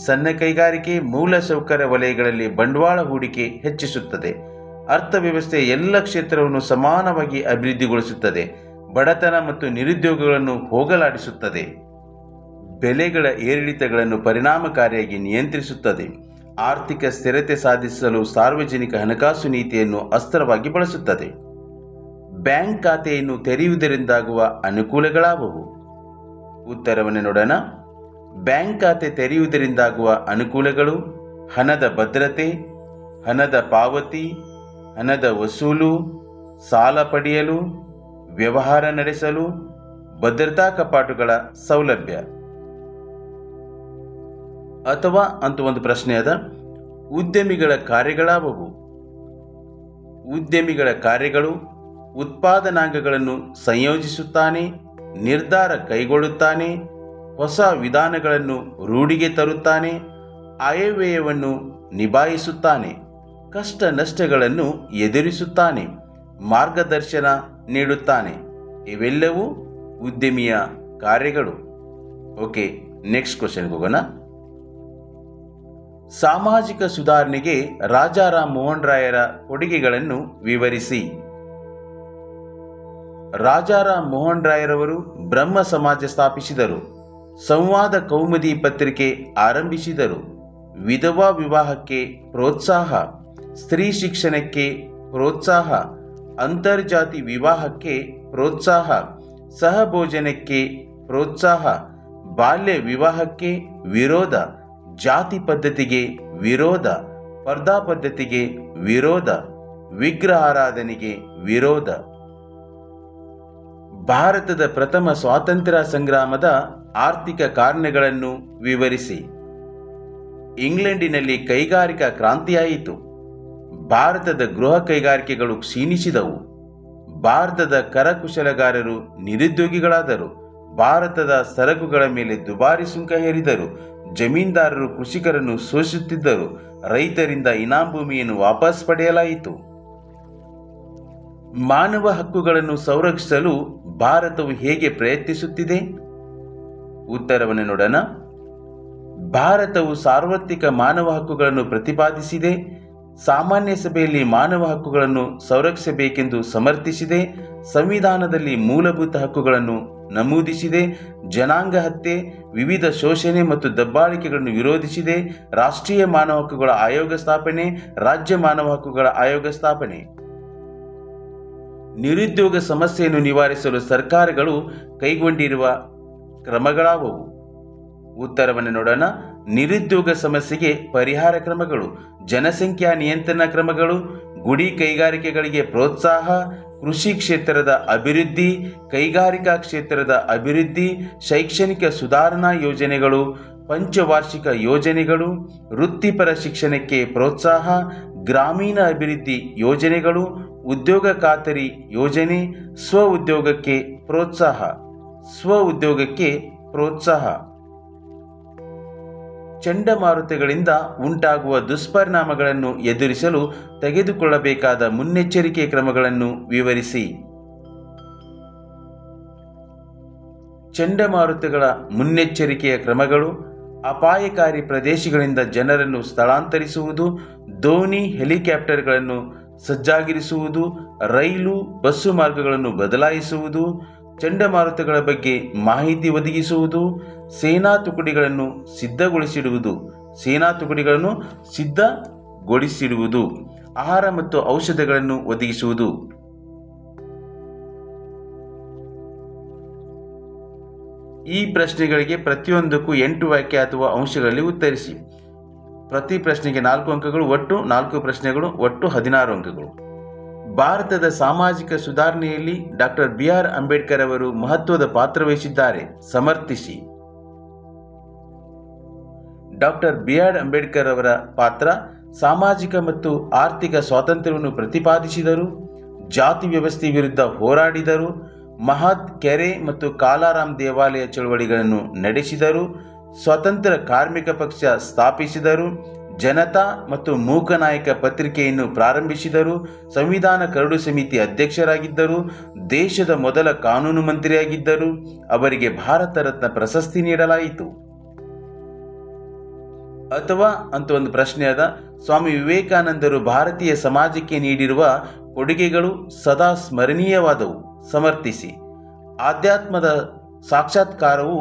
ಸಣ್ಣ ಕೈಗಾರಿಕೆ, ಮೂಲಸೌಕರ್ಯ ವಲಯಗಳಲ್ಲಿ ಬಂಡವಾಳ ಹೂಡಿಕೆ ಹೆಚ್ಚಿಸುತ್ತದೆ. ಅರ್ಥವ್ಯವಸ್ಥೆಯ ಎಲ್ಲ ಕ್ಷೇತ್ರವನ್ನು ಸಮಾನವಾಗಿ ಅಭಿವೃದ್ಧಿಗೊಳಿಸುತ್ತದೆ. ಬಡತನ ಮತ್ತು ನಿರುದ್ಯೋಗಗಳನ್ನು ಹೋಗಲಾಡಿಸುತ್ತದೆ. ಬೆಲೆಗಳ ಏರಿಳಿತಗಳನ್ನು ಪರಿಣಾಮಕಾರಿಯಾಗಿ ನಿಯಂತ್ರಿಸುತ್ತದೆ. ಆರ್ಥಿಕ ಸ್ಥಿರತೆ ಸಾಧಿಸಲು ಸಾರ್ವಜನಿಕ ಹಣಕಾಸು ನೀತಿಯನ್ನು ಅಸ್ತ್ರವಾಗಿ ಬಳಸುತ್ತದೆ. ಬ್ಯಾಂಕ್ ಖಾತೆಯನ್ನು ತೆರೆಯುವುದರಿಂದಾಗುವ ಅನುಕೂಲಗಳಾವುವು? ಉತ್ತರವನ್ನು ನೋಡೋಣ. ಬ್ಯಾಂಕ್ ಖಾತೆ ತೆರೆಯುವುದರಿಂದಾಗುವ ಅನುಕೂಲಗಳು: ಹಣದ ಭದ್ರತೆ, ಹಣದ ಪಾವತಿ, ಹಣದ ವಸೂಲು, ಸಾಲ ಪಡೆಯಲು, ವ್ಯವಹಾರ ನಡೆಸಲು, ಭದ್ರತಾ ಕಪಾಟುಗಳ ಸೌಲಭ್ಯ. ಅಥವಾ ಅಂತ ಒಂದು ಪ್ರಶ್ನೆ ಅದ, ಉದ್ಯಮಿಗಳ ಕಾರ್ಯಗಳಾವುವು? ಉದ್ಯಮಿಗಳ ಕಾರ್ಯಗಳು: ಉತ್ಪಾದನಾಂಗಗಳನ್ನು ಸಂಯೋಜಿಸುತ್ತಾನೆ, ನಿರ್ಧಾರ ಕೈಗೊಳ್ಳುತ್ತಾನೆ, ಹೊಸ ವಿಧಾನಗಳನ್ನು ರೂಢಿಗೆ ತರುತ್ತಾನೆ, ಆಯವ್ಯಯವನ್ನು ನಿಭಾಯಿಸುತ್ತಾನೆ, ಕಷ್ಟ ನಷ್ಟಗಳನ್ನು ಎದುರಿಸುತ್ತಾನೆ, ಮಾರ್ಗದರ್ಶನ ನೀಡುತ್ತಾನೆ. ಇವೆಲ್ಲವೂ ಉದ್ಯಮಿಯ ಕಾರ್ಯಗಳು. ಓಕೆ, ನೆಕ್ಸ್ಟ್ ಕ್ವಶನ್ಗೆ ಹೋಗೋಣ. ಸಾಮಾಜಿಕ ಸುಧಾರಣೆಗೆ ರಾಜಾರಾಮ್ ಮೋಹನ್ ರಾಯರ ಕೊಡುಗೆಗಳನ್ನು ವಿವರಿಸಿ. ರಾಜಾರಾಮ್ ಮೋಹನ್ ರಾಯರವರು ಬ್ರಹ್ಮ ಸಮಾಜ ಸ್ಥಾಪಿಸಿದರು. ಸಂವಾದ ಕೌಮುದಿ ಪತ್ರಿಕೆ ಆರಂಭಿಸಿದರು. ವಿಧವಾ ವಿವಾಹಕ್ಕೆ ಪ್ರೋತ್ಸಾಹ, ಸ್ತ್ರೀ ಶಿಕ್ಷಣಕ್ಕೆ ಪ್ರೋತ್ಸಾಹ, ಅಂತರ್ಜಾತಿ ವಿವಾಹಕ್ಕೆ ಪ್ರೋತ್ಸಾಹ, ಸಹಭೋಜನಕ್ಕೆ ಪ್ರೋತ್ಸಾಹ, ಬಾಲ್ಯ ವಿವಾಹಕ್ಕೆ ವಿರೋಧ, ಜಾತಿ ಪದ್ಧತಿಗೆ ವಿರೋಧ, ಸ್ಪರ್ಧಾ ಪದ್ಧತಿಗೆ ವಿರೋಧ, ವಿಗ್ರಹಾರಾಧನೆಗೆ ವಿರೋಧ. ಭಾರತದ ಪ್ರಥಮ ಸ್ವಾತಂತ್ರ್ಯ ಸಂಗ್ರಾಮದ ಆರ್ಥಿಕ ಕಾರಣಗಳನ್ನು ವಿವರಿಸಿ. ಇಂಗ್ಲೆಂಡಿನಲ್ಲಿ ಕೈಗಾರಿಕಾ ಕ್ರಾಂತಿಯಾಯಿತು. ಭಾರತದ ಗೃಹ ಕೈಗಾರಿಕೆಗಳು ಕ್ಷೀಣಿಸಿದವು. ಭಾರತದ ಕರಕುಶಲಗಾರರು ನಿರುದ್ಯೋಗಿಗಳಾದರು. ಭಾರತದ ಸರಕುಗಳ ಮೇಲೆ ದುಬಾರಿ ಸುಂಕ ಹೇರಿದರು. ಜಮೀನ್ದಾರರು ಕೃಷಿಕರನ್ನು ಶೋಷಿಸುತ್ತಿದ್ದರು. ರೈತರಿಂದ ಇನಾಮ್ ಭೂಮಿಯನ್ನು ವಾಪಸ್ ಪಡೆಯಲಾಯಿತು. ಮಾನವ ಹಕ್ಕುಗಳನ್ನು ಸಂರಕ್ಷಿಸಲು ಭಾರತವು ಹೇಗೆ ಪ್ರಯತ್ನಿಸುತ್ತಿದೆ? ಉತ್ತರವನ್ನು ನೋಡೋಣ. ಭಾರತವು ಸಾರ್ವತ್ರಿಕ ಮಾನವ ಹಕ್ಕುಗಳನ್ನು ಪ್ರತಿಪಾದಿಸಿದೆ. ಸಾಮಾನ್ಯ ಸಭೆಯಲ್ಲಿ ಮಾನವ ಹಕ್ಕುಗಳನ್ನು ಸಂರಕ್ಷಿಸಬೇಕೆಂದು ಸಮರ್ಥಿಸಿದೆ. ಸಂವಿಧಾನದಲ್ಲಿ ಮೂಲಭೂತ ಹಕ್ಕುಗಳನ್ನು ನಮೂದಿಸಿದೆ. ಜನಾಂಗ ಹತ್ಯೆ, ವಿವಿಧ ಶೋಷಣೆ ಮತ್ತು ದಬ್ಬಾಳಿಕೆಗಳನ್ನು ವಿರೋಧಿಸಿದೆ. ರಾಷ್ಟ್ರೀಯ ಮಾನವ ಹಕ್ಕುಗಳ ಆಯೋಗ ಸ್ಥಾಪನೆ, ರಾಜ್ಯ ಮಾನವ ಹಕ್ಕುಗಳ ಆಯೋಗ ಸ್ಥಾಪನೆ. ನಿರುದ್ಯೋಗ ಸಮಸ್ಯೆಯನ್ನು ನಿವಾರಿಸಲು ಸರ್ಕಾರಗಳು ಕೈಗೊಂಡಿರುವ ಕ್ರಮಗಳಾವುವು? ಉತ್ತರವನ್ನು ನೋಡೋಣ. ನಿರುದ್ಯೋಗ ಸಮಸ್ಯೆಗೆ ಪರಿಹಾರ ಕ್ರಮಗಳು, ಜನಸಂಖ್ಯಾ ನಿಯಂತ್ರಣ ಕ್ರಮಗಳು, ಗುಡಿ ಕೈಗಾರಿಕೆಗಳಿಗೆ ಪ್ರೋತ್ಸಾಹ, ಕೃಷಿ ಕ್ಷೇತ್ರದ ಅಭಿವೃದ್ಧಿ, ಕೈಗಾರಿಕಾ ಕ್ಷೇತ್ರದ ಅಭಿವೃದ್ಧಿ, ಶೈಕ್ಷಣಿಕ ಸುಧಾರಣಾ ಯೋಜನೆಗಳು, ಪಂಚವಾರ್ಷಿಕ ಯೋಜನೆಗಳು, ವೃತ್ತಿಪರ ಶಿಕ್ಷಣಕ್ಕೆ ಪ್ರೋತ್ಸಾಹ, ಗ್ರಾಮೀಣ ಅಭಿವೃದ್ಧಿ ಯೋಜನೆಗಳು, ಉದ್ಯೋಗ ಖಾತರಿ ಯೋಜನೆ, ಸ್ವಉದ್ಯೋಗಕ್ಕೆ ಪ್ರೋತ್ಸಾಹ. ಚಂಡಮಾರುತಗಳಿಂದ ಉಂಟಾಗುವ ದುಷ್ಪರಿಣಾಮಗಳನ್ನು ಎದುರಿಸಲು ತೆಗೆದುಕೊಳ್ಳಬೇಕಾದ ಮುನ್ನೆಚ್ಚರಿಕೆ ಕ್ರಮಗಳನ್ನು ವಿವರಿಸಿ. ಚಂಡಮಾರುತಗಳ ಮುನ್ನೆಚ್ಚರಿಕೆಯ ಕ್ರಮಗಳು: ಅಪಾಯಕಾರಿ ಪ್ರದೇಶಗಳಿಂದ ಜನರನ್ನು ಸ್ಥಳಾಂತರಿಸುವುದು, ದೋಣಿ ಹೆಲಿಕಾಪ್ಟರ್ಗಳನ್ನು ಸಜ್ಜಾಗಿರಿಸುವುದು, ರೈಲು ಬಸ್ಸು ಮಾರ್ಗಗಳನ್ನು ಬದಲಾಯಿಸುವುದು, ಚಂಡಮಾರುತಗಳ ಬಗ್ಗೆ ಮಾಹಿತಿ ಒದಗಿಸುವುದು, ಸೇನಾ ತುಕಡಿಗಳನ್ನು ಸಿದ್ಧಗೊಳಿಸಿಡುವುದು, ಆಹಾರ ಮತ್ತು ಔಷಧಗಳನ್ನು ಒದಗಿಸುವುದು. ಈ ಪ್ರಶ್ನೆಗಳಿಗೆ ಪ್ರತಿಯೊಂದಕ್ಕೂ 8 ವಾಕ್ಯ ಅಥವಾ ಅಂಶಗಳಲ್ಲಿ ಉತ್ತರಿಸಿ. ಪ್ರತಿ ಪ್ರಶ್ನೆಗೆ 4 ಅಂಕಗಳು, ಒಟ್ಟು 4 ಪ್ರಶ್ನೆಗಳು, ಒಟ್ಟು 16 ಅಂಕಗಳು. ಭಾರತದ ಸಾಮಾಜಿಕ ಸುಧಾರಣೆಯಲ್ಲಿ ಡಾಕ್ಟರ್ BR ಅಂಬೇಡ್ಕರ್ ಅವರು ಮಹತ್ವದ ಪಾತ್ರ ವಹಿಸಿದ್ದಾರೆ. ಸಮರ್ಥಿಸಿ. ಡಾಕ್ಟರ್ BR ಅಂಬೇಡ್ಕರ್ ಅವರ ಪಾತ್ರ: ಸಾಮಾಜಿಕ ಮತ್ತು ಆರ್ಥಿಕ ಸ್ವಾತಂತ್ರ್ಯವನ್ನು ಪ್ರತಿಪಾದಿಸಿದರು, ಜಾತಿ ವ್ಯವಸ್ಥೆ ವಿರುದ್ಧ ಹೋರಾಡಿದರು, ಮಹತ್ ಕೆರೆ ಮತ್ತು ಕಾಲಾರಾಮ್ ದೇವಾಲಯ ಚಳವಳಿಗಳನ್ನು ನಡೆಸಿದರು, ಸ್ವತಂತ್ರ ಕಾರ್ಮಿಕ ಪಕ್ಷ ಸ್ಥಾಪಿಸಿದರು, ಜನತಾ ಮತ್ತು ಮೂಕನಾಯಕ ಪತ್ರಿಕೆಯನ್ನು ಪ್ರಾರಂಭಿಸಿದರು, ಸಂವಿಧಾನ ಕರಡು ಸಮಿತಿ ಅಧ್ಯಕ್ಷರಾಗಿದ್ದರು, ದೇಶದ ಮೊದಲ ಕಾನೂನು ಮಂತ್ರಿಯಾಗಿದ್ದರು. ಅವರಿಗೆ ಭಾರತ ರತ್ನ ಪ್ರಶಸ್ತಿ ನೀಡಲಾಯಿತು. ಅಥವಾ ಅಂತ ಒಂದು ಪ್ರಶ್ನೆ ಅದ. ಸ್ವಾಮಿ ವಿವೇಕಾನಂದರು ಭಾರತೀಯ ಸಮಾಜಕ್ಕೆ ನೀಡಿರುವ ಕೊಡುಗೆಗಳು ಸದಾ ಸ್ಮರಣೀಯವಾದವು. ಸಮರ್ಥಿಸಿ. ಆಧ್ಯಾತ್ಮದ ಸಾಕ್ಷಾತ್ಕಾರವು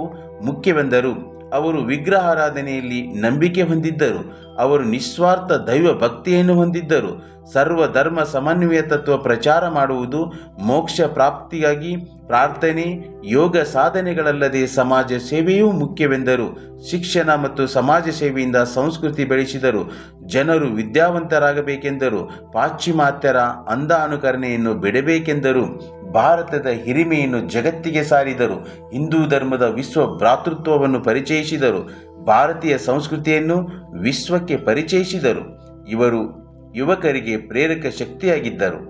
ಮುಖ್ಯವೆಂದರು. ಅವರು ವಿಗ್ರಹಾರಾಧನೆಯಲ್ಲಿ ನಂಬಿಕೆ ಹೊಂದಿದ್ದರು. ಅವರು ನಿಸ್ವಾರ್ಥ ದೈವ ಭಕ್ತಿಯನ್ನು ಹೊಂದಿದ್ದರು. ಸರ್ವಧರ್ಮ ಸಮನ್ವಯ ತತ್ವ ಪ್ರಚಾರ ಮಾಡುವುದು, ಮೋಕ್ಷ ಪ್ರಾಪ್ತಿಗಾಗಿ ಪ್ರಾರ್ಥನೆ, ಯೋಗ ಸಾಧನೆಗಳಲ್ಲದೆ ಸಮಾಜ ಸೇವೆಯೂ ಮುಖ್ಯವೆಂದರು. ಶಿಕ್ಷಣ ಮತ್ತು ಸಮಾಜ ಸೇವೆಯಿಂದ ಸಂಸ್ಕೃತಿ ಬೆಳೆಸಿದರು. ಜನರು ವಿದ್ಯಾವಂತರಾಗಬೇಕೆಂದರು. ಪಾಶ್ಚಿಮಾತ್ಯರ ಅಂಧ ಅನುಕರಣೆಯನ್ನು ಬಿಡಬೇಕೆಂದರು. ಭಾರತದ ಹಿರಿಮೆಯನ್ನು ಜಗತ್ತಿಗೆ ಸಾರಿದರು. ಹಿಂದೂ ಧರ್ಮದ ವಿಶ್ವ ಭ್ರಾತೃತ್ವವನ್ನು ಪರಿಚಯಿಸಿದರು. ಭಾರತೀಯ ಸಂಸ್ಕೃತಿಯನ್ನು ವಿಶ್ವಕ್ಕೆ ಪರಿಚಯಿಸಿದರು. ಇವರು ಯುವಕರಿಗೆ ಪ್ರೇರಕ ಶಕ್ತಿಯಾಗಿದ್ದರು.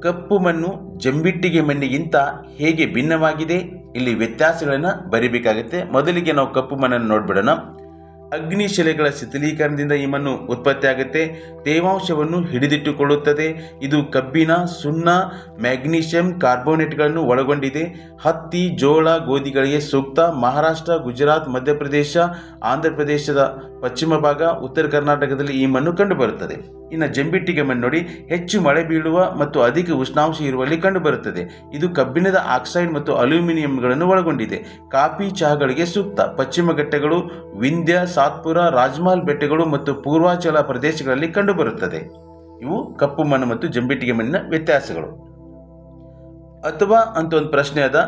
ಕಪ್ಪು ಮಣ್ಣು ಜಂಬಿಟ್ಟಿಗೆ ಮಣ್ಣಿಗಿಂತ ಹೇಗೆ ಭಿನ್ನವಾಗಿದೆ? ಇಲ್ಲಿ ವ್ಯತ್ಯಾಸಗಳನ್ನು ಬರಿಬೇಕಾಗುತ್ತೆ. ಮೊದಲಿಗೆ ನಾವು ಕಪ್ಪು ಮಣ್ಣನ್ನು ನೋಡ್ಬಿಡೋಣ. ಅಗ್ನಿಶಿಲೆಗಳ ಶಿಥಿಲೀಕರಣದಿಂದ ಈ ಮಣ್ಣು ಉತ್ಪತ್ತಿಯಾಗುತ್ತೆ. ತೇವಾಂಶವನ್ನು ಹಿಡಿದಿಟ್ಟುಕೊಳ್ಳುತ್ತದೆ. ಇದು ಕಬ್ಬಿಣ, ಸುಣ್ಣ, ಮ್ಯಾಗ್ನೀಷಿಯಂ ಕಾರ್ಬೋನೇಟ್ಗಳನ್ನು ಒಳಗೊಂಡಿದೆ. ಹತ್ತಿ, ಜೋಳ, ಗೋಧಿಗಳಿಗೆ ಸೂಕ್ತ. ಮಹಾರಾಷ್ಟ್ರ, ಗುಜರಾತ್, ಮಧ್ಯಪ್ರದೇಶ, ಆಂಧ್ರ ಪ್ರದೇಶದ ಪಶ್ಚಿಮ ಭಾಗ, ಉತ್ತರ ಕರ್ನಾಟಕದಲ್ಲಿ ಈ ಮಣ್ಣು ಕಂಡುಬರುತ್ತದೆ. ಇನ್ನು ಜಂಬಿಟ್ಟಿಗೆ ಮಣ್ಣು ನೋಡಿ, ಹೆಚ್ಚು ಮಳೆ ಬೀಳುವ ಮತ್ತು ಅಧಿಕ ಉಷ್ಣಾಂಶ ಇರುವಲ್ಲಿ ಕಂಡುಬರುತ್ತದೆ. ಇದು ಕಬ್ಬಿಣದ ಆಕ್ಸೈಡ್ ಮತ್ತು ಅಲ್ಯೂಮಿನಿಯಂಗಳನ್ನು ಒಳಗೊಂಡಿದೆ. ಕಾಫಿ, ಚಹಾಗಳಿಗೆ ಸೂಕ್ತ. ಪಶ್ಚಿಮ ಘಟ್ಟಗಳು, ವಿಂಧ್ಯ, ಸಾತ್ಪುರ, ರಾಜ್ಮಹಲ್ ಬೆಟ್ಟಗಳು ಮತ್ತು ಪೂರ್ವಾಂಚಲ ಪ್ರದೇಶಗಳಲ್ಲಿ ಕಂಡುಬರುತ್ತದೆ. ಇವು ಕಪ್ಪು ಮಣ್ಣು ಮತ್ತು ಜಂಬಿಟ್ಟಿಗೆ ಮಣ್ಣಿನ ವ್ಯತ್ಯಾಸಗಳು. ಅಥವಾ ಅಂತ ಒಂದು ಪ್ರಶ್ನೆ ಅದ.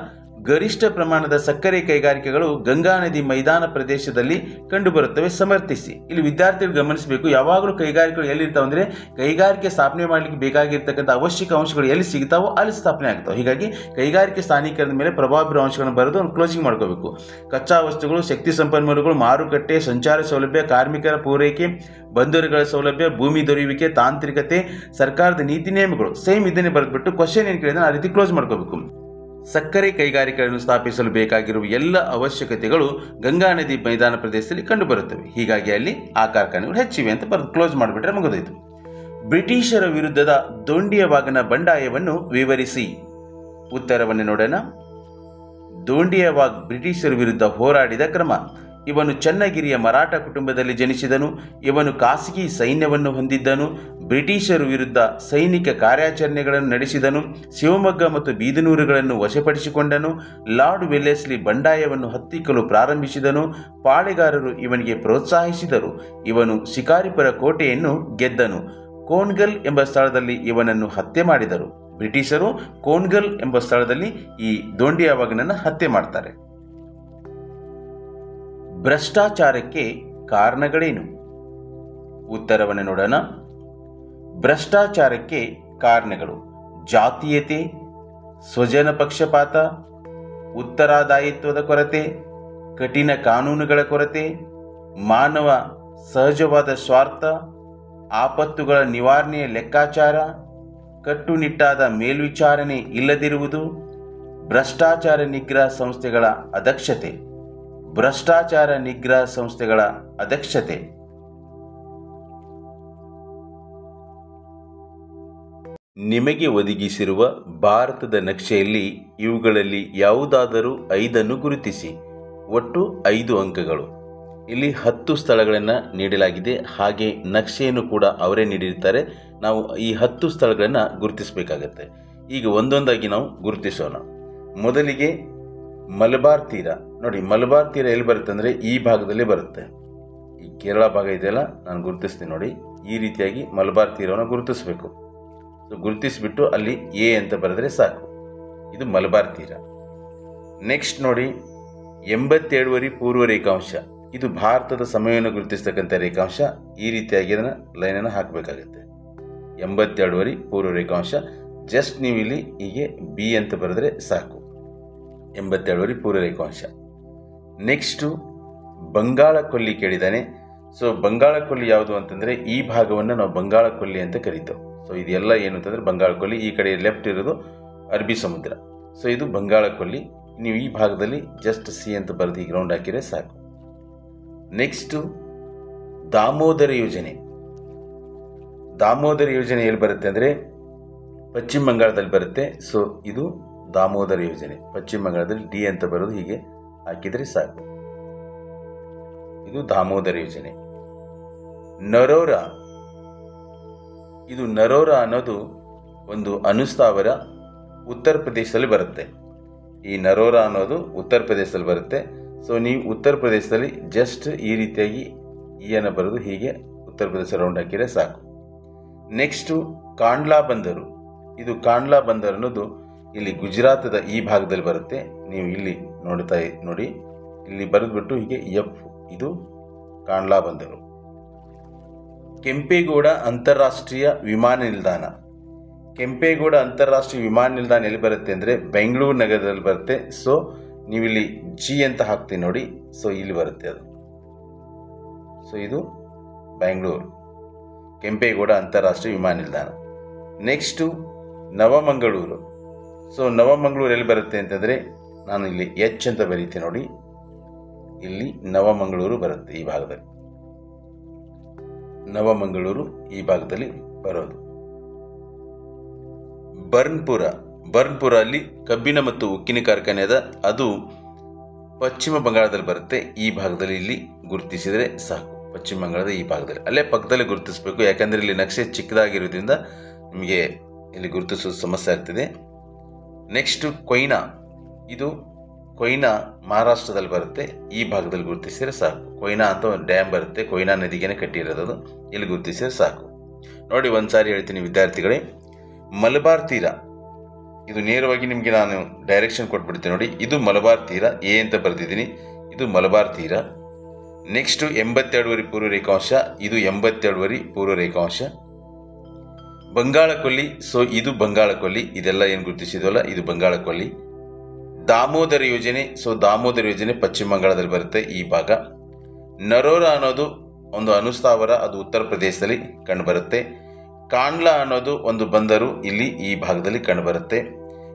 ಗರಿಷ್ಠ ಪ್ರಮಾಣದ ಸಕ್ಕರೆ ಕೈಗಾರಿಕೆಗಳು ಗಂಗಾ ನದಿ ಮೈದಾನ ಪ್ರದೇಶದಲ್ಲಿ ಕಂಡುಬರುತ್ತವೆ. ಸಮರ್ಥಿಸಿ. ಇಲ್ಲಿ ವಿದ್ಯಾರ್ಥಿಗಳು ಗಮನಿಸಬೇಕು, ಯಾವಾಗಲೂ ಕೈಗಾರಿಕೆಗಳು ಎಲ್ಲಿರ್ತಾವೆ ಅಂದರೆ ಕೈಗಾರಿಕೆ ಸ್ಥಾಪನೆ ಮಾಡಲಿಕ್ಕೆ ಬೇಕಾಗಿರ್ತಕ್ಕಂಥ ಅವಶ್ಯಕ ಅಂಶಗಳು ಎಲ್ಲಿ ಸಿಗ್ತಾವೋ ಅಲ್ಲಿ ಸ್ಥಾಪನೆ ಆಗ್ತಾವೆ. ಹೀಗಾಗಿ ಕೈಗಾರಿಕೆ ಸ್ಥಾನೀಕರಣದ ಮೇಲೆ ಪ್ರಭಾವ ಬೀರುವ ಅಂಶಗಳನ್ನು ಬರೆದು ಒಂದು ಕ್ಲೋಸಿಂಗ್ ಮಾಡ್ಕೋಬೇಕು. ಕಚ್ಚಾ ವಸ್ತುಗಳು, ಶಕ್ತಿ ಸಂಪನ್ಮೂಲಗಳು, ಮಾರುಕಟ್ಟೆ, ಸಂಚಾರ ಸೌಲಭ್ಯ, ಕಾರ್ಮಿಕರ ಪೂರೈಕೆ, ಬಂದರುಗಳ ಸೌಲಭ್ಯ, ಭೂಮಿ ದೊರೆಯುವಿಕೆ, ತಾಂತ್ರಿಕತೆ, ಸರ್ಕಾರದ ನೀತಿ ನಿಯಮಗಳು. ಸೇಮ್ ಇದನ್ನೇ ಬರೆದ್ಬಿಟ್ಟು ಕ್ವಶನ್ ಏನು ಕೇಳಿದ್ರೆ ಆ ರೀತಿ ಕ್ಲೋಸ್ ಮಾಡ್ಕೋಬೇಕು. ಸಕ್ಕರೆ ಕೈಗಾರಿಕೆಗಳನ್ನು ಸ್ಥಾಪಿಸಲು ಬೇಕಾಗಿರುವ ಎಲ್ಲ ಅವಶ್ಯಕತೆಗಳು ಗಂಗಾ ನದಿ ಮೈದಾನ ಪ್ರದೇಶದಲ್ಲಿ ಕಂಡುಬರುತ್ತವೆ. ಹೀಗಾಗಿ ಅಲ್ಲಿ ಆ ಕಾರ್ಖಾನೆಗಳು ಹೆಚ್ಚಿವೆ ಅಂತ ಬರೆದು ಕ್ಲೋಸ್ ಮಾಡಿಬಿಟ್ರೆ ಮುಗಿದೋಯ್ತು. ಬ್ರಿಟಿಷರ ವಿರುದ್ಧದ ದೋಂಡಿಯವಾಗನ ಬಂಡಾಯವನ್ನು ವಿವರಿಸಿ. ಉತ್ತರವನ್ನು ನೋಡೋಣ. ದೋಂಡಿಯವಾಗ್ ಬ್ರಿಟಿಷರ ವಿರುದ್ಧ ಹೋರಾಡಿದ ಕ್ರಮ. ಇವನು ಚನ್ನಗಿರಿಯ ಮರಾಠ ಕುಟುಂಬದಲ್ಲಿ ಜನಿಸಿದನು. ಇವನು ಖಾಸಗಿ ಸೈನ್ಯವನ್ನು ಹೊಂದಿದ್ದನು. ಬ್ರಿಟಿಷರ ವಿರುದ್ಧ ಸೈನಿಕ ಕಾರ್ಯಾಚರಣೆಗಳನ್ನು ನಡೆಸಿದನು. ಶಿವಮೊಗ್ಗ ಮತ್ತು ಬೀದನೂರುಗಳನ್ನು ವಶಪಡಿಸಿಕೊಂಡನು. ಲಾರ್ಡ್ ವೆಲ್ಲೆಸ್ಲಿ ಬಂಡಾಯವನ್ನು ಹತ್ತಿಕ್ಕಲು ಪ್ರಾರಂಭಿಸಿದನು. ಪಾಳೆಗಾರರು ಇವನಿಗೆ ಪ್ರೋತ್ಸಾಹಿಸಿದರು. ಇವನು ಶಿಕಾರಿಪುರ ಕೋಟೆಯನ್ನು ಗೆದ್ದನು. ಕೋನ್ಗಲ್ ಎಂಬ ಸ್ಥಳದಲ್ಲಿ ಇವನನ್ನು ಹತ್ಯೆ ಮಾಡಿದರು. ಬ್ರಿಟಿಷರು ಕೋನ್ಗಲ್ ಎಂಬ ಸ್ಥಳದಲ್ಲಿ ಈ ದೋಂಡಿಯವಾಗನನ್ನು ಹತ್ಯೆ ಮಾಡ್ತಾರೆ. ಭ್ರಷ್ಟಾಚಾರಕ್ಕೆ ಕಾರಣಗಳೇನು? ಉತ್ತರವನ್ನು ನೋಡೋಣ. ಭ್ರಷ್ಟಾಚಾರಕ್ಕೆ ಕಾರಣಗಳು. ಜಾತೀಯತೆ, ಸ್ವಜನ ಪಕ್ಷಪಾತ, ಉತ್ತರದಾಯಿತ್ವದ ಕೊರತೆ, ಕಠಿಣ ಕಾನೂನುಗಳ ಕೊರತೆ, ಮಾನವ ಸಹಜವಾದ ಸ್ವಾರ್ಥ, ಆಪತ್ತುಗಳ ನಿವಾರಣೆಯ ಲೆಕ್ಕಾಚಾರ, ಕಟ್ಟುನಿಟ್ಟಾದ ಮೇಲ್ವಿಚಾರಣೆ ಇಲ್ಲದಿರುವುದು, ಭ್ರಷ್ಟಾಚಾರ ನಿಗ್ರಹ ಸಂಸ್ಥೆಗಳ ಅದಕ್ಷತೆ. ಭ್ರಷ್ಟಾಚಾರ ನಿಗ್ರಹ ಸಂಸ್ಥೆಗಳ ಅದಕ್ಷತೆ. ನಿಮಗೆ ಒದಗಿಸಿರುವ ಭಾರತದ ನಕ್ಷೆಯಲ್ಲಿ ಇವುಗಳಲ್ಲಿ ಯಾವುದಾದರೂ 5 ಗುರುತಿಸಿ. ಒಟ್ಟು 5 ಅಂಕಗಳು. ಇಲ್ಲಿ 10 ಸ್ಥಳಗಳನ್ನು ನೀಡಲಾಗಿದೆ. ಹಾಗೆ ನಕ್ಷೆಯನ್ನು ಕೂಡ ಅವರೇ ನೀಡಿರ್ತಾರೆ. ನಾವು ಈ 10 ಸ್ಥಳಗಳನ್ನು ಗುರುತಿಸಬೇಕಾಗತ್ತೆ. ಈಗ ಒಂದೊಂದಾಗಿ ನಾವು ಗುರುತಿಸೋಣ. ಮೊದಲಿಗೆ ಮಲಬಾರ್ ತೀರ. ನೋಡಿ, ಮಲಬಾರ್ ತೀರ ಎಲ್ಲಿ ಬರುತ್ತೆ ಅಂದರೆ ಈ ಭಾಗದಲ್ಲಿ ಬರುತ್ತೆ. ಈ ಕೇರಳ ಭಾಗ ಇದೆಯಲ್ಲ, ನಾನು ಗುರುತಿಸ್ತೀನಿ ನೋಡಿ. ಈ ರೀತಿಯಾಗಿ ಮಲಬಾರ್ ತೀರವನ್ನು ಗುರುತಿಸಬೇಕು. ಗುರುತಿಸಿಬಿಟ್ಟು ಅಲ್ಲಿ ಎ ಅಂತ ಬರೆದ್ರೆ ಸಾಕು. ಇದು ಮಲಬಾರ್ ತೀರ. ನೆಕ್ಸ್ಟ್ ನೋಡಿ, 87 ಪೂರ್ವ ರೇಖಾಂಶ. ಇದು ಭಾರತದ ಸಮಯವನ್ನು ಗುರುತಿಸ್ತಕ್ಕಂಥ ರೇಖಾಂಶ. ಈ ರೀತಿಯಾಗಿ ಅದನ್ನು ಲೈನನ್ನು ಹಾಕಬೇಕಾಗುತ್ತೆ. 87 ಪೂರ್ವ ರೇಖಾಂಶ. ಜಸ್ಟ್ ನೀವು ಇಲ್ಲಿ ಹೀಗೆ ಬಿ ಅಂತ ಬರೆದ್ರೆ ಸಾಕು. 87 ಪೂರ್ವ ರೇಖಾಂಶ. ನೆಕ್ಸ್ಟು ಬಂಗಾಳ ಕೊಲ್ಲಿ ಕೇಳಿದ್ದಾನೆ. ಸೊ ಬಂಗಾಳ ಕೊಲ್ಲಿ ಯಾವುದು ಅಂತಂದರೆ ಈ ಭಾಗವನ್ನು ನಾವು ಬಂಗಾಳ ಕೊಲ್ಲಿ ಅಂತ ಕರೀತೇವೆ. ಸೊ ಇದೆಲ್ಲ ಏನು ಅಂತಂದರೆ ಬಂಗಾಳ ಕೊಲ್ಲಿ. ಈ ಕಡೆ ಲೆಫ್ಟ್ ಇರೋದು ಅರಬ್ಬಿ ಸಮುದ್ರ. ಸೊ ಇದು ಬಂಗಾಳ ಕೊಲ್ಲಿ. ನೀವು ಈ ಭಾಗದಲ್ಲಿ ಜಸ್ಟ್ ಸಿ ಅಂತ ಬರೆದು ಈ ಗ್ರೌಂಡ್ ಹಾಕಿದರೆ ಸಾಕು. ನೆಕ್ಸ್ಟು ದಾಮೋದರ ಯೋಜನೆ. ದಾಮೋದರ ಯೋಜನೆ ಎಲ್ಲಿ ಬರುತ್ತೆ ಅಂದರೆ ಪಶ್ಚಿಮ ಬಂಗಾಳದಲ್ಲಿ ಬರುತ್ತೆ. ಸೊ ಇದು ದಾಮೋದರ ಯೋಜನೆ. ಪಶ್ಚಿಮ ಬಂಗಾಳದಲ್ಲಿ ಡಿ ಅಂತ ಬರೋದು ಹೀಗೆ ಹಾಕಿದರೆ ಸಾಕು. ಇದು ದಾಮೋದರ ಯೋಜನೆ. ನರೋರಾ. ಇದು ನರೋರಾ ಅನ್ನೋದು ಒಂದು ಅನುಸ್ಥಾವರ ಉತ್ತರ ಪ್ರದೇಶದಲ್ಲಿ ಬರುತ್ತೆ. ಈ ನರೋರಾ ಅನ್ನೋದು ಉತ್ತರ ಪ್ರದೇಶದಲ್ಲಿ ಬರುತ್ತೆ. ಸೊ ನೀವು ಉತ್ತರ ಪ್ರದೇಶದಲ್ಲಿ ಜಸ್ಟ್ ಈ ರೀತಿಯಾಗಿ ಈ ಅನ್ನು ಬರೋದು ಹೀಗೆ ಉತ್ತರ ಪ್ರದೇಶ ರೌಂಡ್ ಹಾಕಿದರೆ ಸಾಕು. ನೆಕ್ಸ್ಟು ಕಾಂಡ್ಲಾ ಬಂದರು. ಇದು ಕಾಂಡ್ಲಾ ಬಂದರು ಅನ್ನೋದು ಇಲ್ಲಿ ಗುಜರಾತದ ಈ ಭಾಗದಲ್ಲಿ ಬರುತ್ತೆ. ನೀವು ಇಲ್ಲಿ ನೋಡಿ, ಇಲ್ಲಿ ಬರೆದ್ಬಿಟ್ಟು ಹೀಗೆ ಎಫ್. ಇದು ಕಾಂಡ್ಲಾ ಬಂದರು. ಕೆಂಪೇಗೌಡ ಅಂತಾರಾಷ್ಟ್ರೀಯ ವಿಮಾನ ನಿಲ್ದಾಣ. ಕೆಂಪೇಗೌಡ ಅಂತಾರಾಷ್ಟ್ರೀಯ ವಿಮಾನ ನಿಲ್ದಾಣ ಎಲ್ಲಿ ಬರುತ್ತೆ ಅಂದರೆ ಬೆಂಗಳೂರು ನಗರದಲ್ಲಿ ಬರುತ್ತೆ. ಸೊ ನೀವಿಲ್ಲಿ ಜಿ ಅಂತ ಹಾಕ್ತೀವಿ ನೋಡಿ. ಸೊ ಇಲ್ಲಿ ಬರುತ್ತೆ ಅದು. ಸೊ ಇದು ಬೆಂಗಳೂರು ಕೆಂಪೇಗೌಡ ಅಂತಾರಾಷ್ಟ್ರೀಯ ವಿಮಾನ ನಿಲ್ದಾಣ. ನೆಕ್ಸ್ಟು ನವಮಂಗಳೂರು. ಸೊ ನವಮಂಗಳೂರು ಎಲ್ಲಿ ಬರುತ್ತೆ ಅಂತಂದರೆ ನಾನು ಇಲ್ಲಿ ಎಚ್ ಅಂತ ಬರೀತೀನಿ ನೋಡಿ. ಇಲ್ಲಿ ನವಮಂಗಳೂರು ಬರುತ್ತೆ. ಈ ಭಾಗದಲ್ಲಿ ನವಮಂಗಳೂರು ಈ ಭಾಗದಲ್ಲಿ ಬರೋದು. ಬರ್ನ್ಪುರ. ಬರ್ನ್ಪುರ ಅಲ್ಲಿ ಕಬ್ಬಿಣ ಮತ್ತು ಉಕ್ಕಿನ ಕಾರ್ಖಾನೆ ಅದ. ಅದು ಪಶ್ಚಿಮ ಬಂಗಾಳದಲ್ಲಿ ಬರುತ್ತೆ. ಈ ಭಾಗದಲ್ಲಿ ಇಲ್ಲಿ ಗುರುತಿಸಿದರೆ ಸಾಕು. ಪಶ್ಚಿಮ ಬಂಗಾಳದ ಈ ಭಾಗದಲ್ಲಿ, ಅಲ್ಲೇ ಪಕ್ಕದಲ್ಲಿ ಗುರುತಿಸಬೇಕು. ಯಾಕಂದರೆ ಇಲ್ಲಿ ನಕ್ಷೆ ಚಿಕ್ಕದಾಗಿರೋದ್ರಿಂದ ನಿಮಗೆ ಇಲ್ಲಿ ಗುರುತಿಸೋದು ಸಮಸ್ಯೆ ಆಗ್ತಿದೆ. ನೆಕ್ಸ್ಟು ಕೊಯ್ನಾ. ಇದು ಕೊಯ್ನಾ ಮಹಾರಾಷ್ಟ್ರದಲ್ಲಿ ಬರುತ್ತೆ. ಈ ಭಾಗದಲ್ಲಿ ಗುರುತಿಸಿದರೆ ಸಾಕು. ಕೊಯ್ನಾ ಅಂತ ಒಂದು ಡ್ಯಾಮ್ ಬರುತ್ತೆ. ಕೊಯ್ನಾ ನದಿಗೆ ಕಟ್ಟಿರೋದು. ಇಲ್ಲಿ ಗುರುತಿಸಿದರೆ ಸಾಕು. ನೋಡಿ, ಒಂದ್ಸಾರಿ ಹೇಳ್ತೀನಿ ವಿದ್ಯಾರ್ಥಿಗಳೇ. ಮಲಬಾರ್ ತೀರ. ಇದು ನೇರವಾಗಿ ನಿಮಗೆ ನಾನು ಡೈರೆಕ್ಷನ್ ಕೊಟ್ಬಿಡ್ತೀನಿ ನೋಡಿ. ಇದು ಮಲಬಾರ್ ತೀರ. ಎ ಅಂತ ಬರೆದಿದ್ದೀನಿ. ಇದು ಮಲಬಾರ್ ತೀರ. ನೆಕ್ಸ್ಟು 87 ಪೂರ್ವ ರೇಖಾಂಶ. ಇದು 87 ಪೂರ್ವ ರೇಖಾಂಶ. ಬಂಗಾಳ ಕೊಲ್ಲಿ. ಸೊ ಇದು ಬಂಗಾಳ ಕೊಲ್ಲಿ. ಇದೆಲ್ಲ ಏನು ಗುರುತಿಸಿದ್ವಲ್ಲ, ಇದು ಬಂಗಾಳ ಕೊಲ್ಲಿ. ದಾಮೋದರ ಯೋಜನೆ. ಸೊ ದಾಮೋದರ ಯೋಜನೆ ಪಶ್ಚಿಮ ಬಂಗಾಳದಲ್ಲಿ ಬರುತ್ತೆ. ಈ ಭಾಗ. ನರೋರಾ ಅನ್ನೋದು ಒಂದು ಅನುಸ್ಥಾವರ. ಅದು ಉತ್ತರ ಪ್ರದೇಶದಲ್ಲಿ ಕಂಡುಬರುತ್ತೆ. ಕಾಂಡ್ಲಾ ಅನ್ನೋದು ಒಂದು ಬಂದರು. ಇಲ್ಲಿ ಈ ಭಾಗದಲ್ಲಿ ಕಂಡುಬರುತ್ತೆ.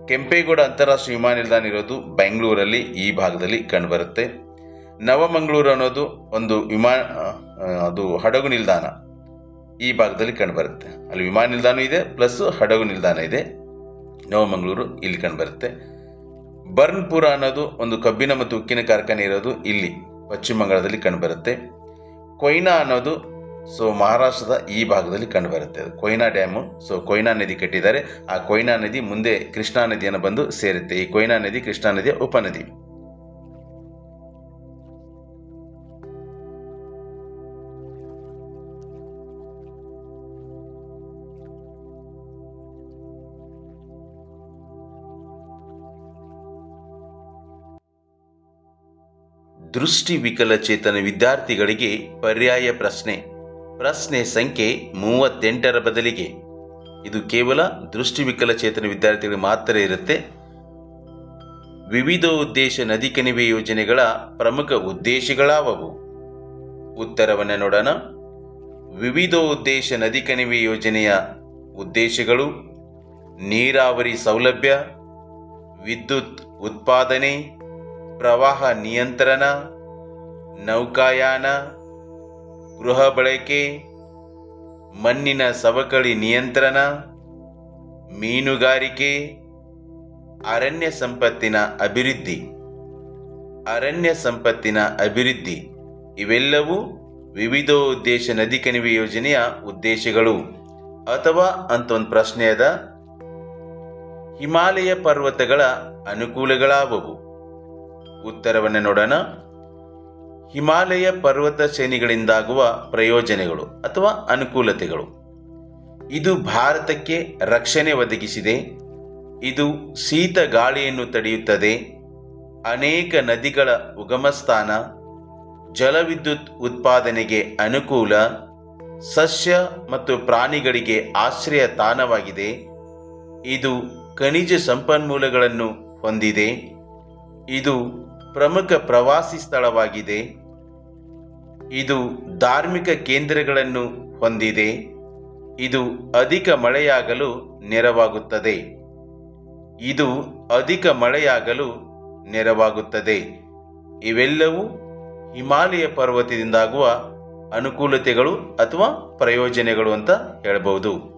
ಕೆಂಪೇಗೌಡ ಅಂತಾರಾಷ್ಟ್ರೀಯ ವಿಮಾನ ನಿಲ್ದಾಣ ಇರೋದು ಬೆಂಗಳೂರಲ್ಲಿ ಈ ಭಾಗದಲ್ಲಿ ಕಂಡುಬರುತ್ತೆ. ನವಮಂಗಳೂರು ಅನ್ನೋದು ಒಂದು ಅದು ಹಡಗು ನಿಲ್ದಾಣ. ಈ ಭಾಗದಲ್ಲಿ ಕಂಡುಬರುತ್ತೆ. ಅಲ್ಲಿ ವಿಮಾನ ನಿಲ್ದಾಣ ಇದೆ ಪ್ಲಸ್ ಹಡಗು ನಿಲ್ದಾಣ ಇದೆ. ನವಮಂಗಳೂರು ಇಲ್ಲಿ ಕಂಡುಬರುತ್ತೆ. ಬರ್ನ್ಪುರ ಅನ್ನೋದು ಒಂದು ಕಬ್ಬಿಣ ಮತ್ತು ಉಕ್ಕಿನ ಕಾರ್ಖಾನೆ ಇರೋದು ಇಲ್ಲಿ ಪಶ್ಚಿಮ ಬಂಗಾಳದಲ್ಲಿ ಕಂಡುಬರುತ್ತೆ. ಕೊಯ್ನಾ ಅನ್ನೋದು ಸೊ ಮಹಾರಾಷ್ಟ್ರದ ಈ ಭಾಗದಲ್ಲಿ ಕಂಡುಬರುತ್ತೆ. ಕೊಯ್ನಾ ಡ್ಯಾಮು. ಸೊ ಕೊಯ್ನಾ ನದಿ ಕಟ್ಟಿದ್ದಾರೆ. ಆ ಕೊಯ್ನಾ ನದಿ ಮುಂದೆ ಕೃಷ್ಣಾ ನದಿಯನ್ನು ಬಂದು ಸೇರುತ್ತೆ. ಈ ಕೊಯ್ನಾ ನದಿ ಕೃಷ್ಣಾ ನದಿಯ ಉಪನದಿ. ದೃಷ್ಟಿ ವಿಕಲಚೇತನ ವಿದ್ಯಾರ್ಥಿಗಳಿಗೆ ಪರ್ಯಾಯ ಪ್ರಶ್ನೆ. ಪ್ರಶ್ನೆ ಸಂಖ್ಯೆ 38ರ ಬದಲಿಗೆ ಇದು ಕೇವಲ ದೃಷ್ಟಿವಿಕಲಚೇತನ ವಿದ್ಯಾರ್ಥಿಗಳಿಗೆ ಮಾತ್ರ ಇರುತ್ತೆ. ವಿವಿಧೋದ್ದೇಶ ನದಿ ಕಣಿವೆ ಯೋಜನೆಗಳ ಪ್ರಮುಖ ಉದ್ದೇಶಗಳಾವವು? ಉತ್ತರವನ್ನು ನೋಡೋಣ. ವಿವಿಧೋದ್ದೇಶ ನದಿ ಕಣಿವೆ ಯೋಜನೆಯ ಉದ್ದೇಶಗಳು ನೀರಾವರಿ ಸೌಲಭ್ಯ, ವಿದ್ಯುತ್ ಉತ್ಪಾದನೆ, ಪ್ರವಾಹ ನಿಯಂತ್ರಣ, ನೌಕಾಯಾನ, ಗೃಹ ಬಳಕೆ, ಮಣ್ಣಿನ ಸವಕಳಿ ನಿಯಂತ್ರಣ, ಮೀನುಗಾರಿಕೆ, ಅರಣ್ಯ ಸಂಪತ್ತಿನ ಅಭಿವೃದ್ಧಿ. ಅರಣ್ಯ ಸಂಪತ್ತಿನ ಅಭಿವೃದ್ಧಿ ಇವೆಲ್ಲವೂ ವಿವಿಧೋದ್ದೇಶ ನದಿ ಕಣಿವೆ ಯೋಜನೆಯ ಉದ್ದೇಶಗಳು. ಅಥವಾ ಅಂತ ಒಂದು ಪ್ರಶ್ನೆ ಅದ, ಹಿಮಾಲಯ ಪರ್ವತಗಳ ಅನುಕೂಲಗಳಾವವು? ಉತ್ತರವನ್ನು ನೋಡೋಣ. ಹಿಮಾಲಯ ಪರ್ವತ ಶ್ರೇಣಿಗಳಿಂದಾಗುವ ಪ್ರಯೋಜನಗಳು ಅಥವಾ ಅನುಕೂಲತೆಗಳು. ಇದು ಭಾರತಕ್ಕೆ ರಕ್ಷಣೆ ಒದಗಿಸಿದೆ. ಇದು ಶೀತ ಗಾಳಿಯನ್ನು ತಡೆಯುತ್ತದೆ. ಅನೇಕ ನದಿಗಳ ಉಗಮಸ್ಥಾನ, ಜಲವಿದ್ಯುತ್ ಉತ್ಪಾದನೆಗೆ ಅನುಕೂಲ, ಸಸ್ಯ ಮತ್ತು ಪ್ರಾಣಿಗಳಿಗೆ ಆಶ್ರಯ ತಾಣವಾಗಿದೆ. ಇದು ಖನಿಜ ಸಂಪನ್ಮೂಲಗಳನ್ನು ಹೊಂದಿದೆ. ಇದು ಪ್ರಮುಖ ಪ್ರವಾಸಿ ಸ್ಥಳವಾಗಿದೆ. ಇದು ಧಾರ್ಮಿಕ ಕೇಂದ್ರಗಳನ್ನು ಹೊಂದಿದೆ. ಇದು ಅಧಿಕ ಮಳೆಯಾಗಲು ನೆರವಾಗುತ್ತದೆ. ಇದು ಅಧಿಕ ಮಳೆಯಾಗಲು ನೆರವಾಗುತ್ತದೆ. ಇವೆಲ್ಲವೂ ಹಿಮಾಲಯ ಪರ್ವತದಿಂದಾಗುವ ಅನುಕೂಲತೆಗಳು ಅಥವಾ ಪ್ರಯೋಜನಗಳು ಅಂತ ಹೇಳಬಹುದು.